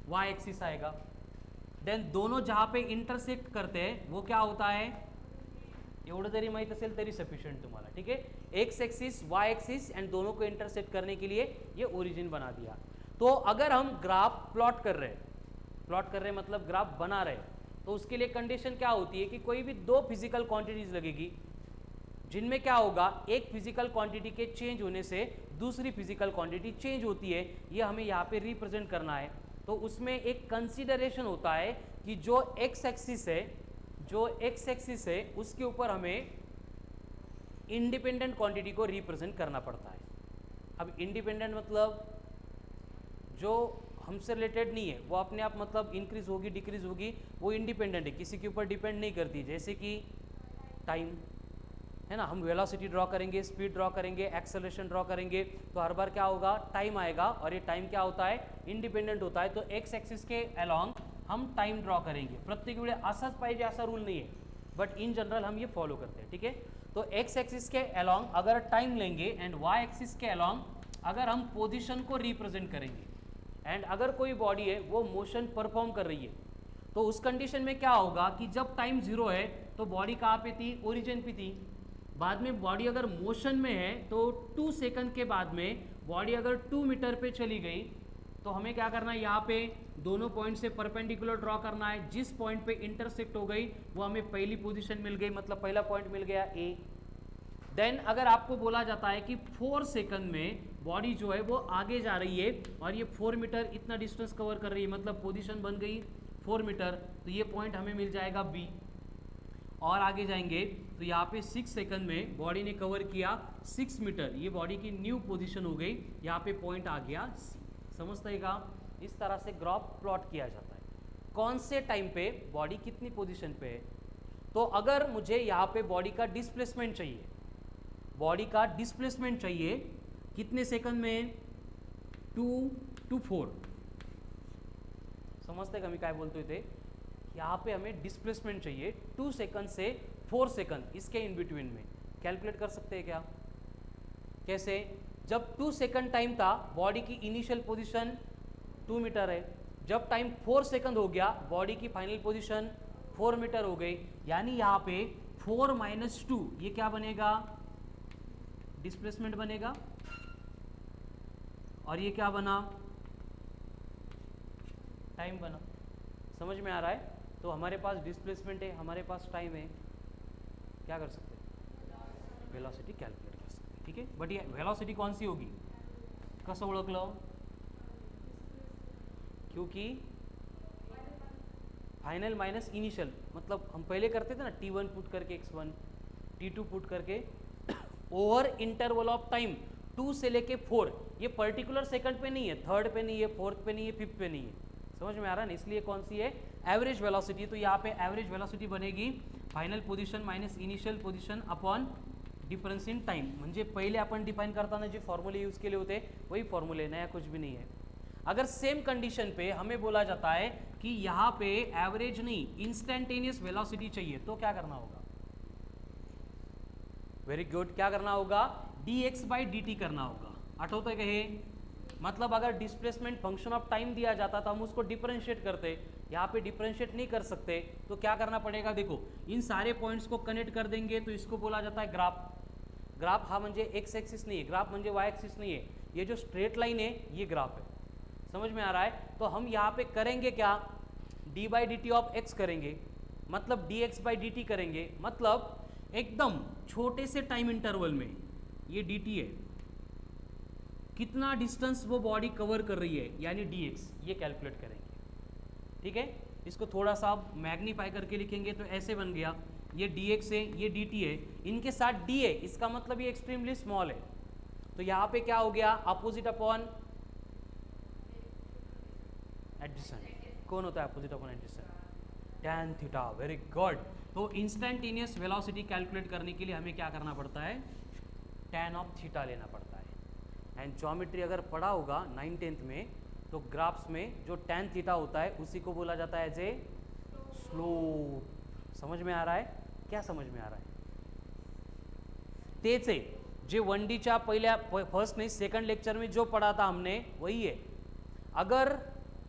[SPEAKER 1] वाई एक्सिस आएगा, देन दोनों जहां पे इंटरसेक्ट करते हैं वो क्या होता है, एवढं जरी माहित असेल तरी सफिशिएंट तुम्हाला, ठीक है। X axis y axis and दोनों को इंटरसेक्ट करने के लिए ये ओरिजिन बना दिया। तो अगर हम ग्राफ प्लॉट कर रहे हैं मतलब ग्राफ बना रहे हैं, तो उसके लिए कंडीशन क्या होती है कि कोई भी 2 फिजिकल क्वांटिटीज लगेगी, जिनमें क्या होगा, एक फिजिकल क्वांटिटी के चेंज होने से दूसरी फिजिकल क्वांटिटी चेंज होती है, ये हमें यहाँ पे रिप्रेजेंट करना है। तो उसमें एक कंसीडरेशन होता है कि जो एक्स एक्सिस है उसके ऊपर हमें इंडिपेंडेंट क्वांटिटी को रिप्रेजेंट करना पड़ता है। अब इंडिपेंडेंट मतलब जो हमसे रिलेटेड नहीं है, वो अपने आप मतलब इंक्रीज होगी डिक्रीज होगी, वो इंडिपेंडेंट है, किसी के ऊपर डिपेंड नहीं करती। जैसे कि टाइम है ना, हम वेलोसिटी ड्रॉ करेंगे, स्पीड ड्रॉ करेंगे, एक्सेलरेशन ड्रॉ करेंगे, तो हर बार क्या होगा, टाइम आएगा, और ये टाइम क्या होता है, इंडिपेंडेंट होता है। तो एक्स एक्सिस के अलोंग हम टाइम ड्रॉ करेंगे, प्रत्येक वेळे असाच पाहिजे असा रूल नहीं है, बट इन जनरल हम ये फॉलो करते हैं, ठीक है। तो एक्स एक्सिस के अलोंग अगर टाइम लेंगे एंड वाई एक्सिस के अलोंग अगर हम पोजिशन को रिप्रेजेंट करेंगे, एंड अगर कोई बॉडी है वो मोशन परफॉर्म कर रही है, तो उस कंडीशन में क्या होगा कि जब टाइम 0 है तो बॉडी कहाँ पे थी, ओरिजिन पे थी। बाद में बॉडी अगर मोशन में है तो 2 सेकंड के बाद में बॉडी अगर 2 मीटर पे चली गई तो हमें क्या करना है, यहाँ पे दोनों पॉइंट से परपेंडिकुलर ड्रॉ करना है। जिस पॉइंट पे इंटरसेक्ट हो गई वो हमें पहली पोजीशन मिल गई, मतलब पहला पॉइंट मिल गया ए, देन अगर आपको बोला जाता है कि 4 सेकंड में बॉडी जो है वो आगे जा रही है और ये 4 मीटर इतना डिस्टेंस कवर कर रही है, मतलब पोजीशन बन गई 4 मीटर, तो ये पॉइंट हमें मिल जाएगा बी। और आगे जाएंगे तो यहाँ पे 6 सेकंड में बॉडी ने कवर किया 6 मीटर, ये बॉडी की न्यू पोजीशन हो गई, यहाँ पे पॉइंट आ गया सी। समझतेगा? इस तरह से ग्राफ प्लॉट किया जाता है कौन से टाइम पे बॉडी कितनी पोजीशन पे है। तो अगर मुझे यहाँ पे बॉडी का डिस्प्लेसमेंट चाहिए, बॉडी का डिस्प्लेसमेंट चाहिए कितने सेकंड में, 2 to 4। समझते का मी काय बोलतोय ते, यहाँ पे हमें डिस्प्लेसमेंट चाहिए 2 सेकंड से 4 सेकंड, इसके इन बिटवीन में कैलकुलेट कर सकते हैं क्या? कैसे? जब 2 सेकंड टाइम था बॉडी की इनिशियल पोजीशन 2 मीटर है, जब टाइम 4 सेकंड हो गया बॉडी की फाइनल पोजीशन 4 मीटर हो गई, यानी यहाँ पे 4 - 2 ये क्या बनेगा, डिस्प्लेसमेंट बनेगा, और ये क्या बना, टाइम बना। समझ में आ रहा है? तो हमारे पास डिस्प्लेसमेंट है, हमारे पास टाइम है, क्या कर सकते हैं, वेलोसिटी कैलकुलेट कर सकते हैं। ठीक है, बट ये वेलोसिटी कौन सी होगी, कसं ओळखलं, क्योंकि फाइनल माइनस इनिशियल, मतलब हम पहले करते थे ना t1 पुट करके x1, t2 पुट करके ओवर इंटरवल ऑफ टाइम 2 से लेके 4, ये पर्टिकुलर सेकंड पे नहीं है, थर्ड पे नहीं है, फोर्थ पे नहीं है, फिफ्थ पे नहीं है। समझ में आ रहा है ना? इसलिए कौन सी है, एवरेज वेलोसिटी। तो यहाँ पे एवरेज वेलोसिटी बनेगी final position minus initial position upon difference in time. म्हणजे पहिले आपण डिफाइन करताना जे फॉर्म्युले यूज केले होते वही फॉर्मूले, नया कुछ भी नहीं है। अगर सेम कंडीशन पे हमें बोला जाता है कि यहाँ पे एवरेज नहीं इंस्टेंटेनियस वेलोसिटी चाहिए, तो क्या करना होगा, वेरी गुड, क्या करना होगा, dx/dt करना होगा। आठवतंय का हे? मतलब अगर डिस्प्लेसमेंट फंक्शन ऑफ टाइम दिया जाता तो हम उसको डिफरेंशिएट करते, यहाँ पे डिफरेंशिएट नहीं कर सकते, तो क्या करना पड़ेगा, देखो इन सारे पॉइंट्स को कनेक्ट कर देंगे तो इसको बोला जाता है ग्राफ। ग्राफ हा म्हणजे एक्स एक्सिस नहीं है, ग्राफ म्हणजे वाई एक्सिस नहीं है, ये जो स्ट्रेट लाइन है ये ग्राफ है। समझ में आ रहा है? तो हम यहाँ पे करेंगे क्या, d/dt ऑफ x करेंगे, मतलब dx/dt करेंगे, मतलब एकदम छोटे से टाइम इंटरवल में ये dt है, कितना डिस्टेंस वो बॉडी कवर कर रही है, यानी dx, ये कैलकुलेट करेंगे। ठीक है, इसको थोड़ा सा मैग्नीफाई करके लिखेंगे तो ऐसे बन गया, ये dx है, ये dt है, इनके साथ d है, इसका मतलब ये एक्सट्रीमली स्मॉल है, तो यहाँ पे क्या हो गया, अपोजिट अपॉन एडजेसेंट। कौन होता है opposite upon adjacent, tan theta. Very good. तो इंस्टेंटेनियस वेलोसिटी कैलकुलेट करने के लिए हमें क्या करना पड़ता है, tan ऑफ थीटा लेना पड़ता है। एंड ज्योमेट्री अगर पढ़ा होगा 9th-10th में, तो ग्राफ्स में जो tan थीटा होता है उसी को बोला जाता है एज ए स्लोप। समझ में आ रहा है? क्या समझ में आ रहा है? तेच आहे जे 1Dच्या पहिल्या फर्स्ट नहीं सेकंड लेक्चर में जो पढ़ा था हमने वही है। अगर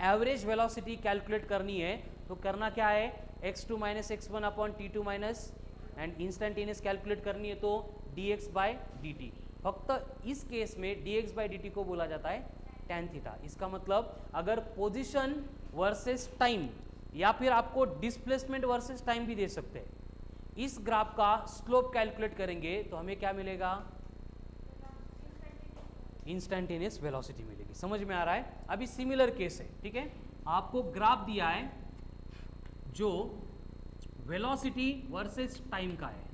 [SPEAKER 1] एवरेज वेलोसिटी कैलकुलेट करनी है तो करना क्या है, x2 - x1 upon t2 minus, and instantaneous calculate करनी है तो dx/dt। फक्त इस केस में dx/dt को बोला जाता है tan थीटा। इसका मतलब अगर पोजीशन वर्सेस टाइम या फिर आपको डिस्प्लेसमेंट वर्सेस टाइम भी दे सकते हैं, इस ग्राफ का स्लोप कैलकुलेट करेंगे तो हमें क्या मिलेगा, इंस्टेंटेनियस वेलोसिटी मिलेगी। समझ में आ रहा है? अभी सिमिलर केस है, ठीक है, आपको ग्राफ दिया है जो वेलोसिटी वर्सेस टाइम का है,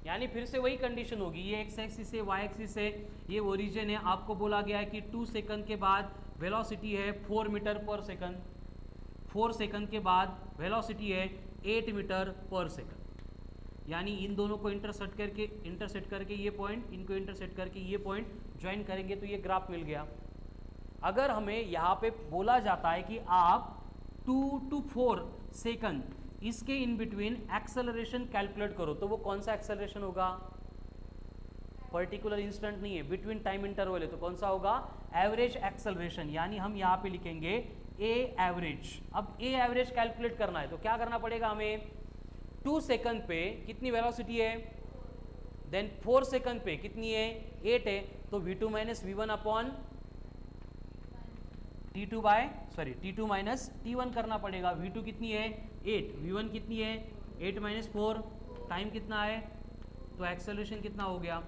[SPEAKER 1] यानी फिर से वही कंडीशन होगी, ये एक्स एक्सिस है, वाई एक्सिस है, ये ओरिजिन है, आपको बोला गया है कि 2 सेकंड के बाद वेलोसिटी है 4 मीटर पर सेकंड, 4 सेकंड के बाद वेलोसिटी है 8 मीटर पर सेकंड, यानी इन दोनों को इंटरसेक्ट करके ये पॉइंट, इनको इंटरसेक्ट करके ये पॉइंट ज्वाइन करेंगे तो ये ग्राफ मिल गया। अगर हमें यहाँ पे बोला जाता है कि आप 2 to 4 सेकंड इसके इन बिटवीन एक्सेलरेशन कैलकुलेट करो, तो वो कौन सा एक्सेलरेशन होगा, पर्टिकुलर इंस्टेंट नहीं है, बिटवीन टाइम इंटरवल है, तो कौन सा होगा, एवरेज एक्सेलरेशन, यानी हम यहाँ पे लिखेंगे ए एवरेज। अब ए एवरेज कैलकुलेट करना है तो क्या करना पड़ेगा हमें, 2 सेकंड पे कितनी वेलोसिटी है, देन 4 सेकंड पे कितनी है, 8 है, तो v2 minus v1 upon t2 minus t1 करना पड़ेगा। v2 कितनी है 8, v1 कितनी है 8 - 4, टाइम कितना है तो एक्सेलरेशन कितना हो गया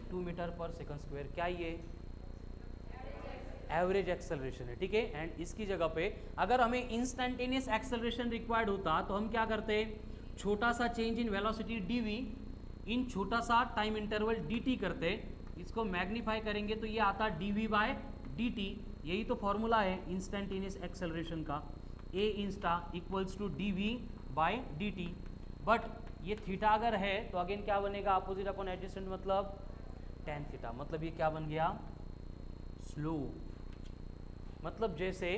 [SPEAKER 1] 2 मीटर पर सेकंड स्क्वायर। क्या ये एवरेज एक्सेलरेशन है, ठीक है। एंड इसकी जगह पे अगर हमें इंस्टेंटेनियस एक्सेलरेशन रिक्वायर्ड होता तो हम क्या करते, छोटा सा चेंज इन वेलोसिटी dv इन छोटा सा टाइम इंटरवल dt करते, इसको मैग्नीफाई करेंगे तो ये आता dv बाय dt। यही तो फॉर्मूला है इंस्टेंटेनियस एक्सेलरेशन का, a insta equals to dv by dt। But ये थीटा अगर है तो अगेन क्या बनेगा, अपोजिट अपॉन एडजेसेंट मतलब tan थीटा, मतलब ये क्या बन गया स्लोप। मतलब जैसे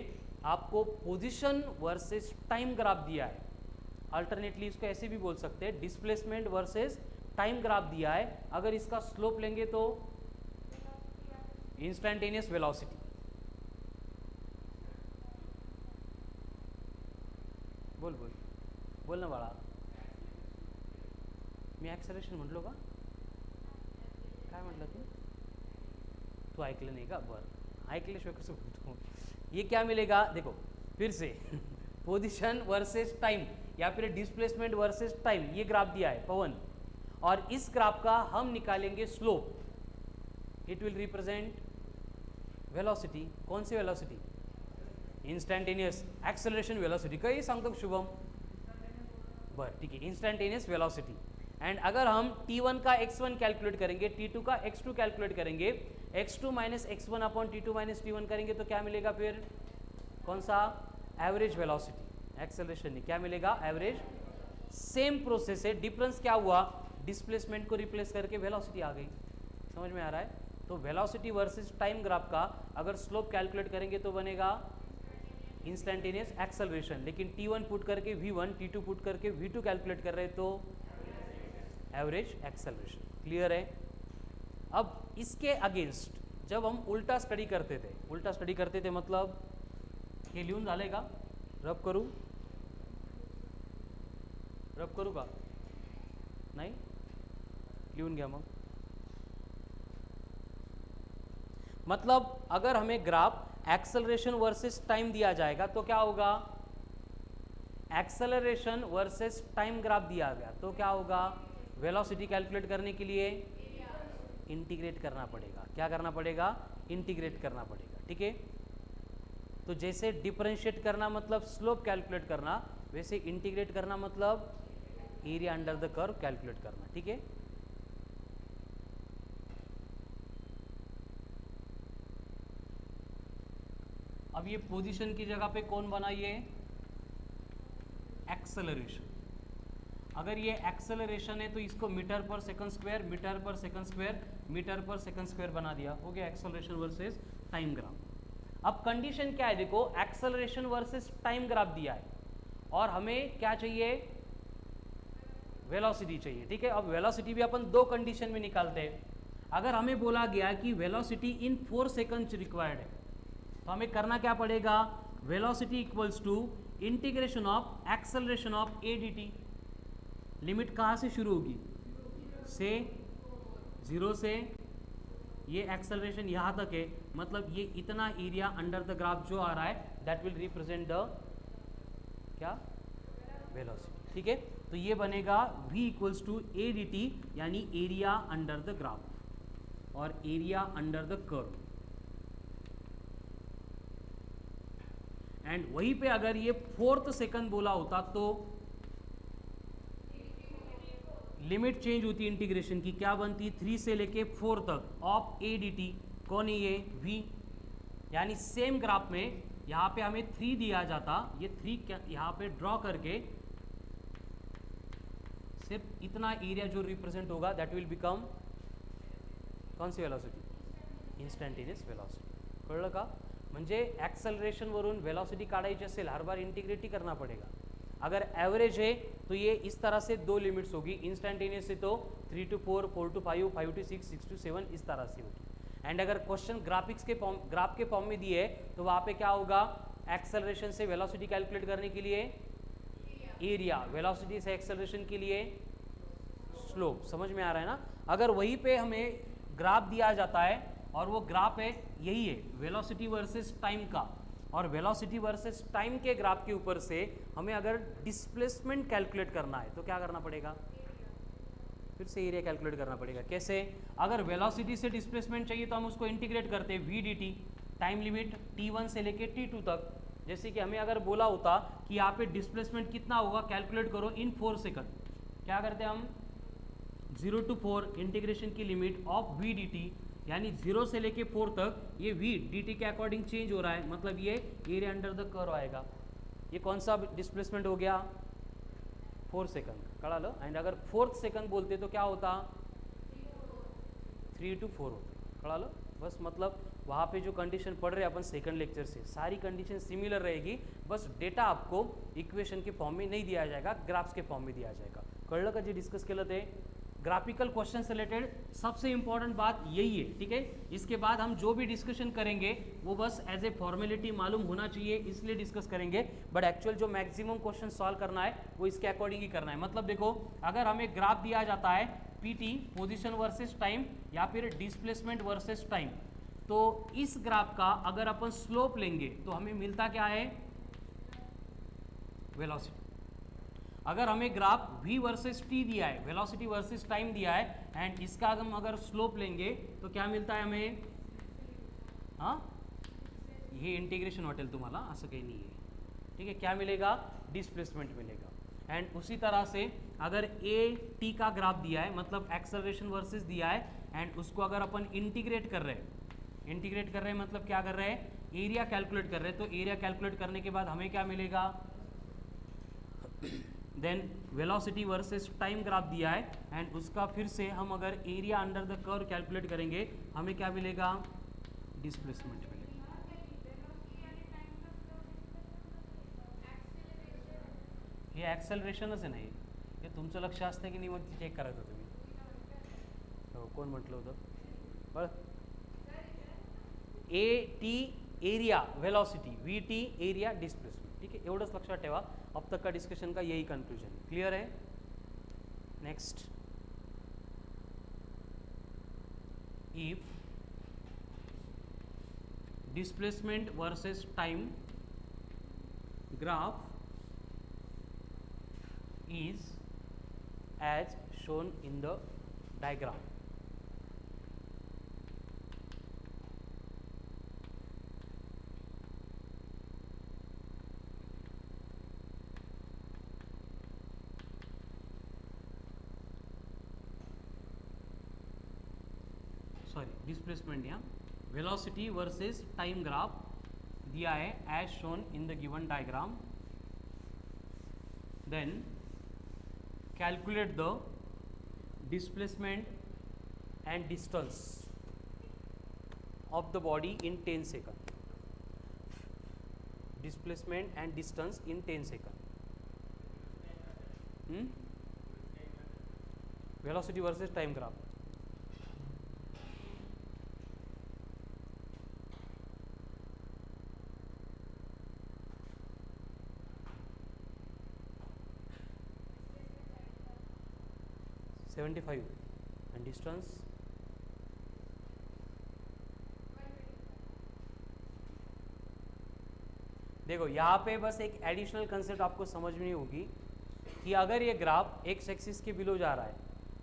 [SPEAKER 1] आपको पोजीशन वर्सेस टाइम ग्राफ दिया है, अल्टरनेटली इसको ऐसे भी बोल सकते हैं डिस्प्लेसमेंट वर्सेस टाइम ग्राफ दिया है, अगर इसका स्लोप लेंगे तो इंस्टेंटेनियस वेलोसिटी। बोल ना बाळा, मी ॲक्सेलरेशन म्हटलो का, काय म्हटलं तू ऐकलं नाही का, बरं ऐकल्याशिवाय कसं बोलतो। ये क्या मिलेगा देखो फिर से पोजीशन वर्सेस टाइम या फिर डिस्प्लेसमेंट वर्सेस टाइम, ये ग्राफ दिया है पवन, और इस ग्राफ का हम निकालेंगे slope. It will represent velocity, कौन सी वेलोसिटी, इंस्टंटेनियस एक्सेलरेशन वेलोसिटी। काही सांगतो शुभम, बरं ठीक है इंस्टंटेनियस वेलोसिटी। एंड अगर हम t1 का x1 कैलकुलेट करेंगे, t2 का x2 कैलकुलेट करेंगे, x2 minus x1 upon t2 minus t1 करेंगे तो क्या मिलेगा, फिर कौन सा एवरेज वेलोसिटी, एक्सेलरेशन नहीं, क्या मिलेगा एवरेज। सेम प्रोसेस है, डिफरेंस क्या हुआ, डिस्प्लेसमेंट को रिप्लेस करके वेलोसिटी आ गई। समझ में आ रहा है। तो वेलोसिटी वर्सेस टाइम ग्राफ का अगर स्लोप कैलकुलेट करेंगे तो बनेगा इंस्टेंटेनियस एक्सेलरेशन, लेकिन t1 पुट करके v1, t2 पुट करके v2 कैलकुलेट कर रहे तो एवरेज एक्सेलरेशन। क्लियर है। अब इसके अगेंस्ट जब हम उल्टा स्टडी करते थे, मतलब हे लिहून झालंय का, रब करू का नाही, लिहून घ्या मग। मतलब अगर हमें ग्राफ एक्सेलरेशन वर्सेस टाइम दिया जाएगा तो क्या होगा, एक्सेलरेशन वर्सेस टाइम ग्राफ दिया गया तो क्या होगा, वेलोसिटी कैलकुलेट करने के लिए इंटीग्रेट करना पड़ेगा। क्या करना पड़ेगा, इंटीग्रेट करना पड़ेगा, ठीक है। तो जैसे डिफरेंशिएट करना मतलब स्लोप कैलकुलेट करना, वैसे इंटीग्रेट करना मतलब area under the curve calculate करना, ठीक है। अब ये पोजीशन की जगह पे कौन बना, ये एक्सेलरेशन। अगर ये एक्सेलरेशन है तो इसको मीटर पर सेकंड स्क्वायर, मीटर पर सेकंड स्क्वायर, मीटर पर सेकंड स्क्वायर बना दिया, हो गया एक्सेलरेशन वर्सेस टाइम ग्राफ। अब कंडीशन क्या है, देखो एक्सेलरेशन वर्सेस टाइम ग्राफ दिया है और हमें क्या चाहिए, वेलोसिटी चाहिए, ठीक है। अब वेलोसिटी भी अपन दो कंडीशन में निकालते हैं। अगर हमें बोला गया कि वेलोसिटी इन 4 सेकंड्स रिक्वायर्ड है तो हमें करना क्या पड़ेगा, velocity equals to integration of acceleration of a d t. Limit कहाँ से शुरू होगी, से 0 से, ये एक्सेलरेशन यहाँ तक है, मतलब ये इतना एरिया अंडर द ग्राफ जो आ रहा है दैट विल रिप्रेजेंट द क्या, वेलोसिटी, ठीक है। तो ये बनेगा v equals to a d t, यानी एरिया अंडर द ग्राफ और area under the curve. And वहीं पे अगर ये 4th सेकंड बोला होता तो लिमिट चेंज होती इंटीग्रेशन की, क्या बनती, 3 से लेके 4 तक ऑफ ए डी टी, कौन है ये, v। यानी सेम ग्राफ में यहाँ पे हमें 3 दिया जाता, ये 3 यहाँ पे ड्रॉ करके सिर्फ इतना एरिया जो रिप्रेजेंट होगा दैट विल बिकम कौन सी वेलोसिटी, इंस्टंटेनियस वेलोसिटी। कळलं का, म्हणजे ॲक्सेलरेशन वरून वेलोसिटी काढायची असेल हर बार इंटीग्रेट ही करना पड़ेगा। अगर एवरेज है तो ये इस तरह से 2 लिमिट्स होगी, इंस्टंटेनियस से तो 3 to 4, 4 to 5, 5 to 6, 6 to 7 इस तरह से होगी। एंड अगर क्वेश्चन ग्राफ के फॉर्म में दिए तो वहाँ पे क्या होगा, एक्सेलरेशन से वेलोसिटी कैलकुलेट करने के लिए एरिया, वेलोसिटी से एक्सेलरेशन के लिए स्लोप। समझ में आ रहा है ना। अगर वहीं पे हमें ग्राफ दिया जाता है और वो ग्राफ है यही है वेलोसिटी वर्सेस टाइम का, और वेलोसिटी वर्सेस टाइम के ग्राफ के ऊपर से हमें अगर डिस्प्लेसमेंट कैलकुलेट करना है तो क्या करना पड़ेगा, फिर से एरिया कैलकुलेट करना पड़ेगा। कैसे? अगर वेलोसिटी से डिस्प्लेसमेंट चाहिए तो हम उसको इंटीग्रेट करते हैं v d t, time limit t1 से लेके t2 तक। जैसे कि हमें अगर बोला होता कि यहाँ पे डिस्प्लेसमेंट कितना होगा, कैलकुलेट करो इन 4 सेकंड, क्या करते हैं हम 0 to 4 इंटीग्रेशन की limit of v d t, यानी 0 से लेके 4 तक ये वी डी टी के अकॉर्डिंग चेंज हो रहा है, मतलब ये एरिया अंडर द कर्व आएगा। ये कौन सा डिस्प्लेसमेंट हो गया? 4 सेकंड, कड़ा लो। एंड अगर 4th सेकंड बोलते तो क्या होता? 3 to 4 होता, कड़ा लो। बस मतलब वहाँ पे जो कंडीशन पढ़ रहे हैं अपन सेकंड लेक्चर से, सारी कंडीशन सिमिलर रहेगी, बस डेटा आपको इक्वेशन के फॉर्म में नहीं दिया जाएगा, ग्राफ्स के फॉर्म में दिया जाएगा। कळलं का? जे डिस्कस केलं ते ग्राफिकल क्वेश्चन से रिलेटेड सबसे इंपॉर्टेंट बात यही है, ठीक है। इसके बाद हम जो भी डिस्कशन करेंगे वो बस एज ए फॉर्मेलिटी मालूम होना चाहिए, इसलिए डिस्कस करेंगे, बट एक्चुअल जो मैक्सिमम क्वेश्चन सॉल्व करना है वो इसके अकॉर्डिंग ही करना है। मतलब देखो, अगर हमें ग्राफ दिया जाता है पीटी, पोजीशन वर्सेस टाइम, या फिर डिस्प्लेसमेंट वर्सेस टाइम, तो इस ग्राफ का अगर अपन स्लोप लेंगे तो हमें मिलता क्या है? वेलोसिटी। अगर हमें ग्राफ v वर्सेस t दिया है, वेलोसिटी वर्सेस टाइम दिया है, एंड इसका हम अगर स्लोप लेंगे तो क्या मिलता है हमें? हाँ, ये इंटीग्रेशन वाटेल तुम्हाला, असं काही नाही आहे, ठीक है। क्या मिलेगा? डिस्प्लेसमेंट मिलेगा। एंड उसी तरह से अगर a t का ग्राफ दिया है, मतलब एक्सेलरेशन वर्सेस दिया है, एंड उसको अगर अपन इंटीग्रेट कर रहे हैं मतलब क्या कर रहे हैं? एरिया कैलकुलेट कर रहे हैं। तो एरिया कैलकुलेट करने के बाद हमें क्या मिलेगा? Then velocity versus time graph दिया है, एंड उसका फिर से हम अगर area under the curve calculate करेंगे, हमें क्या मिलेगा? डिस्प्लेसमेंट मिलेगा। हे ॲक्सेलरेशनच आहे, नाही हे तुमचं लक्ष असतं की नाही, मग ते चेक करायचं तुम्ही। हो, कोण म्हटलं होतं? बरं, A T area velocity, we T area displacement, ठीक है, एवढंच लक्षात ठेवा। अब तक का डिस्कशन का यही कंक्लूजन, क्लियर है? Next, if displacement versus time graph is as shown in the diagram, sorry displacement, यहाँ वेलोसिटी वर्सेस टाइम ग्राफ दिया है as shown in the given diagram, then calculate the displacement and distance of the body in 10 seconds. Displacement and distance in 10 seconds. Velocity versus time graph. and distance देखो यहाँ पे बस एक एडिशनल कंसेप्ट आपको समझ में नहीं होगी कि अगर ये ग्राफ एक्स एक्सिस के बिलो जा रहा है,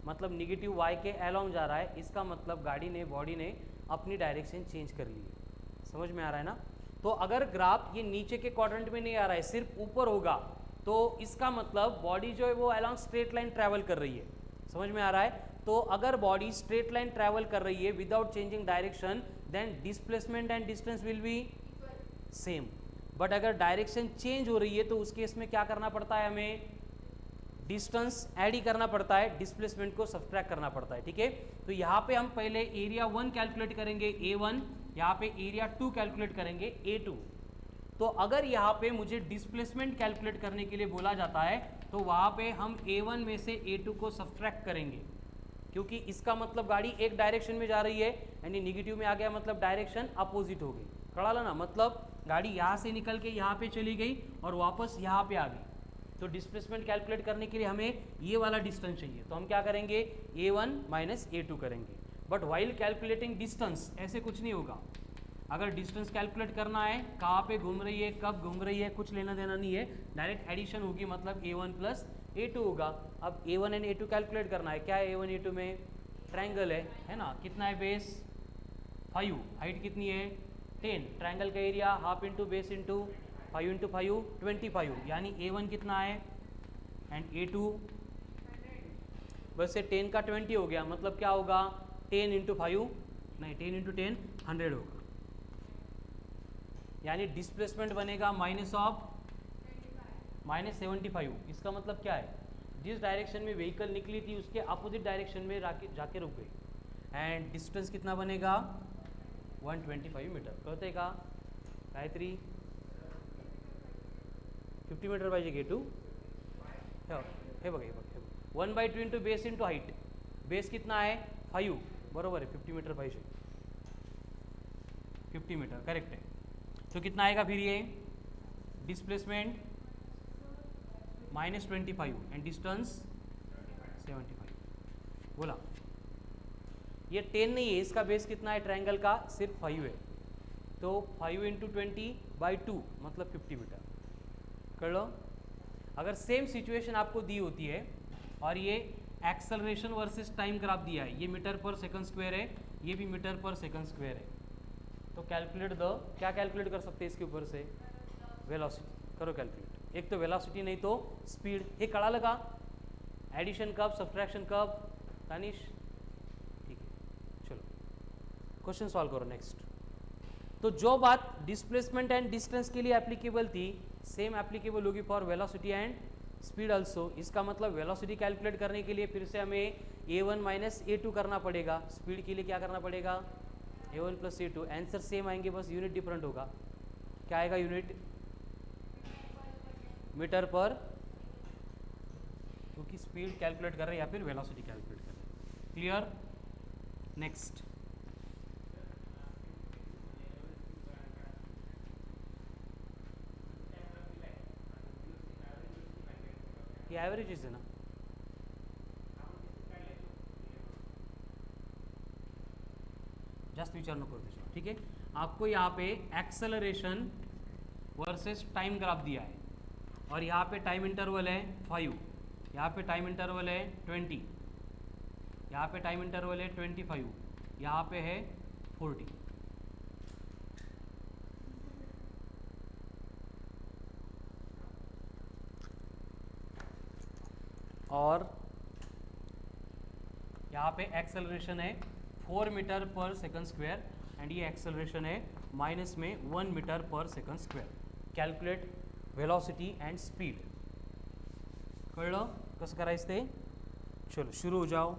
[SPEAKER 1] मतलब निगेटिव वाई के अलोंग जा रहा है, इसका मतलब गाड़ी ने, बॉडी ने अपनी डायरेक्शन चेंज कर ली है। समझ में आ रहा है ना? तो अगर ग्राफ ये नीचे के क्वाड्रेंट में नहीं आ रहा है, सिर्फ ऊपर होगा, तो इसका मतलब बॉडी जो है वो अलोंग स्ट्रेट लाइन ट्रैवल कर रही है। समझ में आ रहा है? तो अगर बॉडी स्ट्रेट लाइन ट्रैवल कर रही है without changing direction, then displacement and distance will be same. But अगर डायरेक्शन चेंज हो रही है तो उस केस में क्या करना पड़ता है? हमें डिस्टेंस ऐड ही करना पड़ता है, डिस्प्लेसमेंट को सब्ट्रैक्ट करना पड़ता है। ठीक है, तो यहाँ पे हम पहले एरिया 1 कैलकुलेट करेंगे A1, यहाँ पे एरिया 2 कैलकुलेट करेंगे A2। तो अगर यहाँ पे मुझे डिस्प्लेसमेंट कैलकुलेट करने के लिए बोला जाता है तो वहाँ पे हम A1 में से A2 को सब्ट्रैक्ट करेंगे, क्योंकि इसका मतलब गाड़ी एक डायरेक्शन में जा रही है, यानी निगेटिव में आ गया, मतलब डायरेक्शन अपोजिट हो गई। कड़ा ला ना? मतलब गाड़ी यहाँ से निकल के यहाँ पे चली गई और वापस यहाँ पे आ गई। तो डिस्प्लेसमेंट कैलकुलेट करने के लिए हमें ये वाला डिस्टेंस चाहिए, तो हम क्या करेंगे? A1 माइनस A2 करेंगे। बट वाइल कैलकुलेटिंग डिस्टेंस ऐसे कुछ नहीं होगा। अगर डिस्टेंस कैलकुलेट करना है, कहाँ पे घूम रही है, कब घूम रही है, कुछ लेना देना नहीं है, डायरेक्ट एडिशन होगी, मतलब A1 प्लस A2 होगा। अब A1 एंड A2 कैलकुलेट करना है। क्या है A1 A2 में? ट्रायंगल है ना? कितना है बेस? 5, हाइट कितनी है? 10। ट्रायंगल का area half into base into 5 into 5 25, यानी A1 कितना है एंड A2 बस से 10 का 20 हो गया, मतलब क्या होगा? 10 इंटू 5 नहीं 10 इंटू 10 100 होगा, यानी डिस्प्लेसमेंट बनेगा -75। इसका मतलब क्या है? जिस डायरेक्शन में व्हीकल निकली थी उसके अपोजिट डायरेक्शन में जाके रुक गई, एंड डिस्टेंस कितना बनेगा? 125 मीटर। कळतंय का गायत्री? 50 मीटर पाहिजे गेटू। हे बघा 1/2 into base into height. Base कितना है? 5, बरोबर है। 50 मीटर पाहिजे, 50 मीटर करेक्ट है। तो कितना आएगा फिर ये? Displacement -25 and distance 75। बोला ये 10 नहीं है, इसका बेस कितना है ट्रायंगल का? सिर्फ 5 है, तो 5 इंटू 20/2 मतलब 50 मीटर। कर लो। अगर सेम सिचुएशन आपको दी होती है और ये एक्सेलरेशन वर्सेस टाइम ग्राफ दिया है, ये मीटर पर सेकंड स्क्वायर है, ये भी मीटर पर सेकंड स्क्वायर है, तो कैलकुलेट द, क्या कैलकुलेट कर सकते हैं इसके ऊपर से? वेलोसिटी करो कैलकुलेट। एक तो वेलोसिटी नहीं तो स्पीड। हे कळालं का? एडिशन कब, सब्ट्रैक्शन कब? तानिश ठीक है, चलो क्वेश्चन सॉल्व करो नेक्स्ट। तो जो बात डिस्प्लेसमेंट एंड डिस्टेंस के लिए एप्लीकेबल थी, सेम एप्लीकेबल होगी for velocity and speed also. इसका मतलब वेलोसिटी कैलकुलेट करने के लिए फिर से हमें A1 माइनस A2 करना पड़ेगा, स्पीड के लिए क्या करना पड़ेगा? A1 plus A2। Answer same आएंगे, बस यूनिट डिफरेंट होगा। क्या आएगा यूनिट? मीटर पर, क्योंकि स्पीड कैलकुलेट कर रहे हैं या फिर वेलोसिटी कैलकुलेट कर रहे हैं। क्लियर? नेक्स्ट। ये एवरेजेस है ना? जस्ट विचार नको करू, ठीक है। आपको यहाँ पे एक्सेलरेशन वर्सेस टाइम ग्राफ दिया है और यहाँ पे टाइम इंटरवल है 5, यहाँ पे टाइम इंटरवल है 20, यहाँ पे टाइम इंटरवल है 25, यहाँ पे है 40। और यहाँ पे एक्सेलरेशन है 4 मीटर पर सेकंड स्क्वायर एंड ये एक्सेलरेशन है माइनस में 1 मीटर पर second square. Calculate velocity and speed. कळलं कसं करायचं ते? चलो शुरू हो जाओ।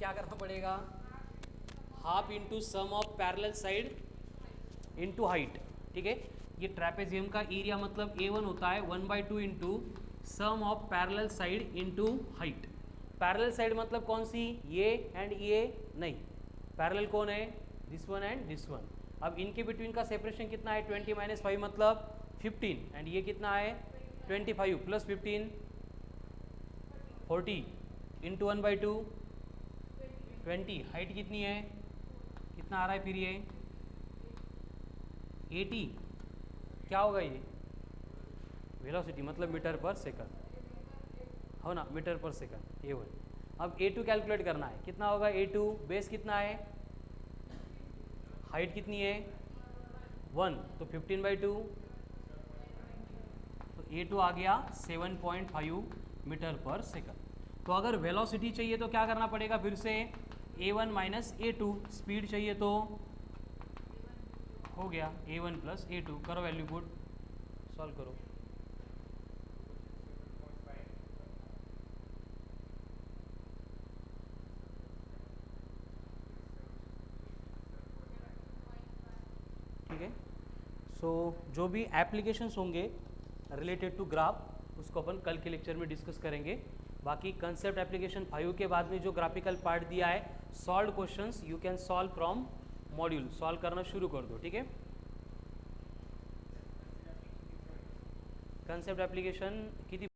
[SPEAKER 1] क्या करना पड़ेगा, half into sum of parallel side into height, ठीक है। ये ट्रेपेजियम का एरिया मतलब A1 होता है 1/2 into sum of parallel side into height. Parallel side मतलब कौन सी, ये एंड ये नहीं, पैरेलल कौन है, this one and this one. अब इनके बिटवीन का सेपरेशन कितना है 20 - 5 मतलब 15, एंड ये कितना है 25 प्लस 15 40 इंटू 1/2 20। हाइट कितनी है, कितना आ रहा है फिर ये 80, क्या होगा ये वेलोसिटी मतलब मीटर पर सेकंड, हो ना, मीटर पर सेकंड A1। अब A2 कैलकुलेट करना है, कितना होगा A2, बेस कितना है, हाइट कितनी है 1 तो 15/2, तो A2 आ गया 7.5 मीटर पर सेकंड। तो अगर वेलोसिटी चाहिए तो क्या करना पड़ेगा, फिर से A1 माइनस A2, स्पीड चाहिए तो हो गया A1 प्लस A2, करो वैल्यू पुट, सॉल्व करो। ठीक है, सो जो भी एप्लीकेशंस होंगे रिलेटेड टू ग्राफ उसको अपन कल के लेक्चर में डिस्कस करेंगे। बाकी कंसेप्ट एप्लीकेशन 5 के बाद में जो ग्राफिकल पार्ट दिया है, solve questions you can solve from module, solve करना शुरू कर दो, ठीक है। कंसेप्ट एप्लीकेशन किती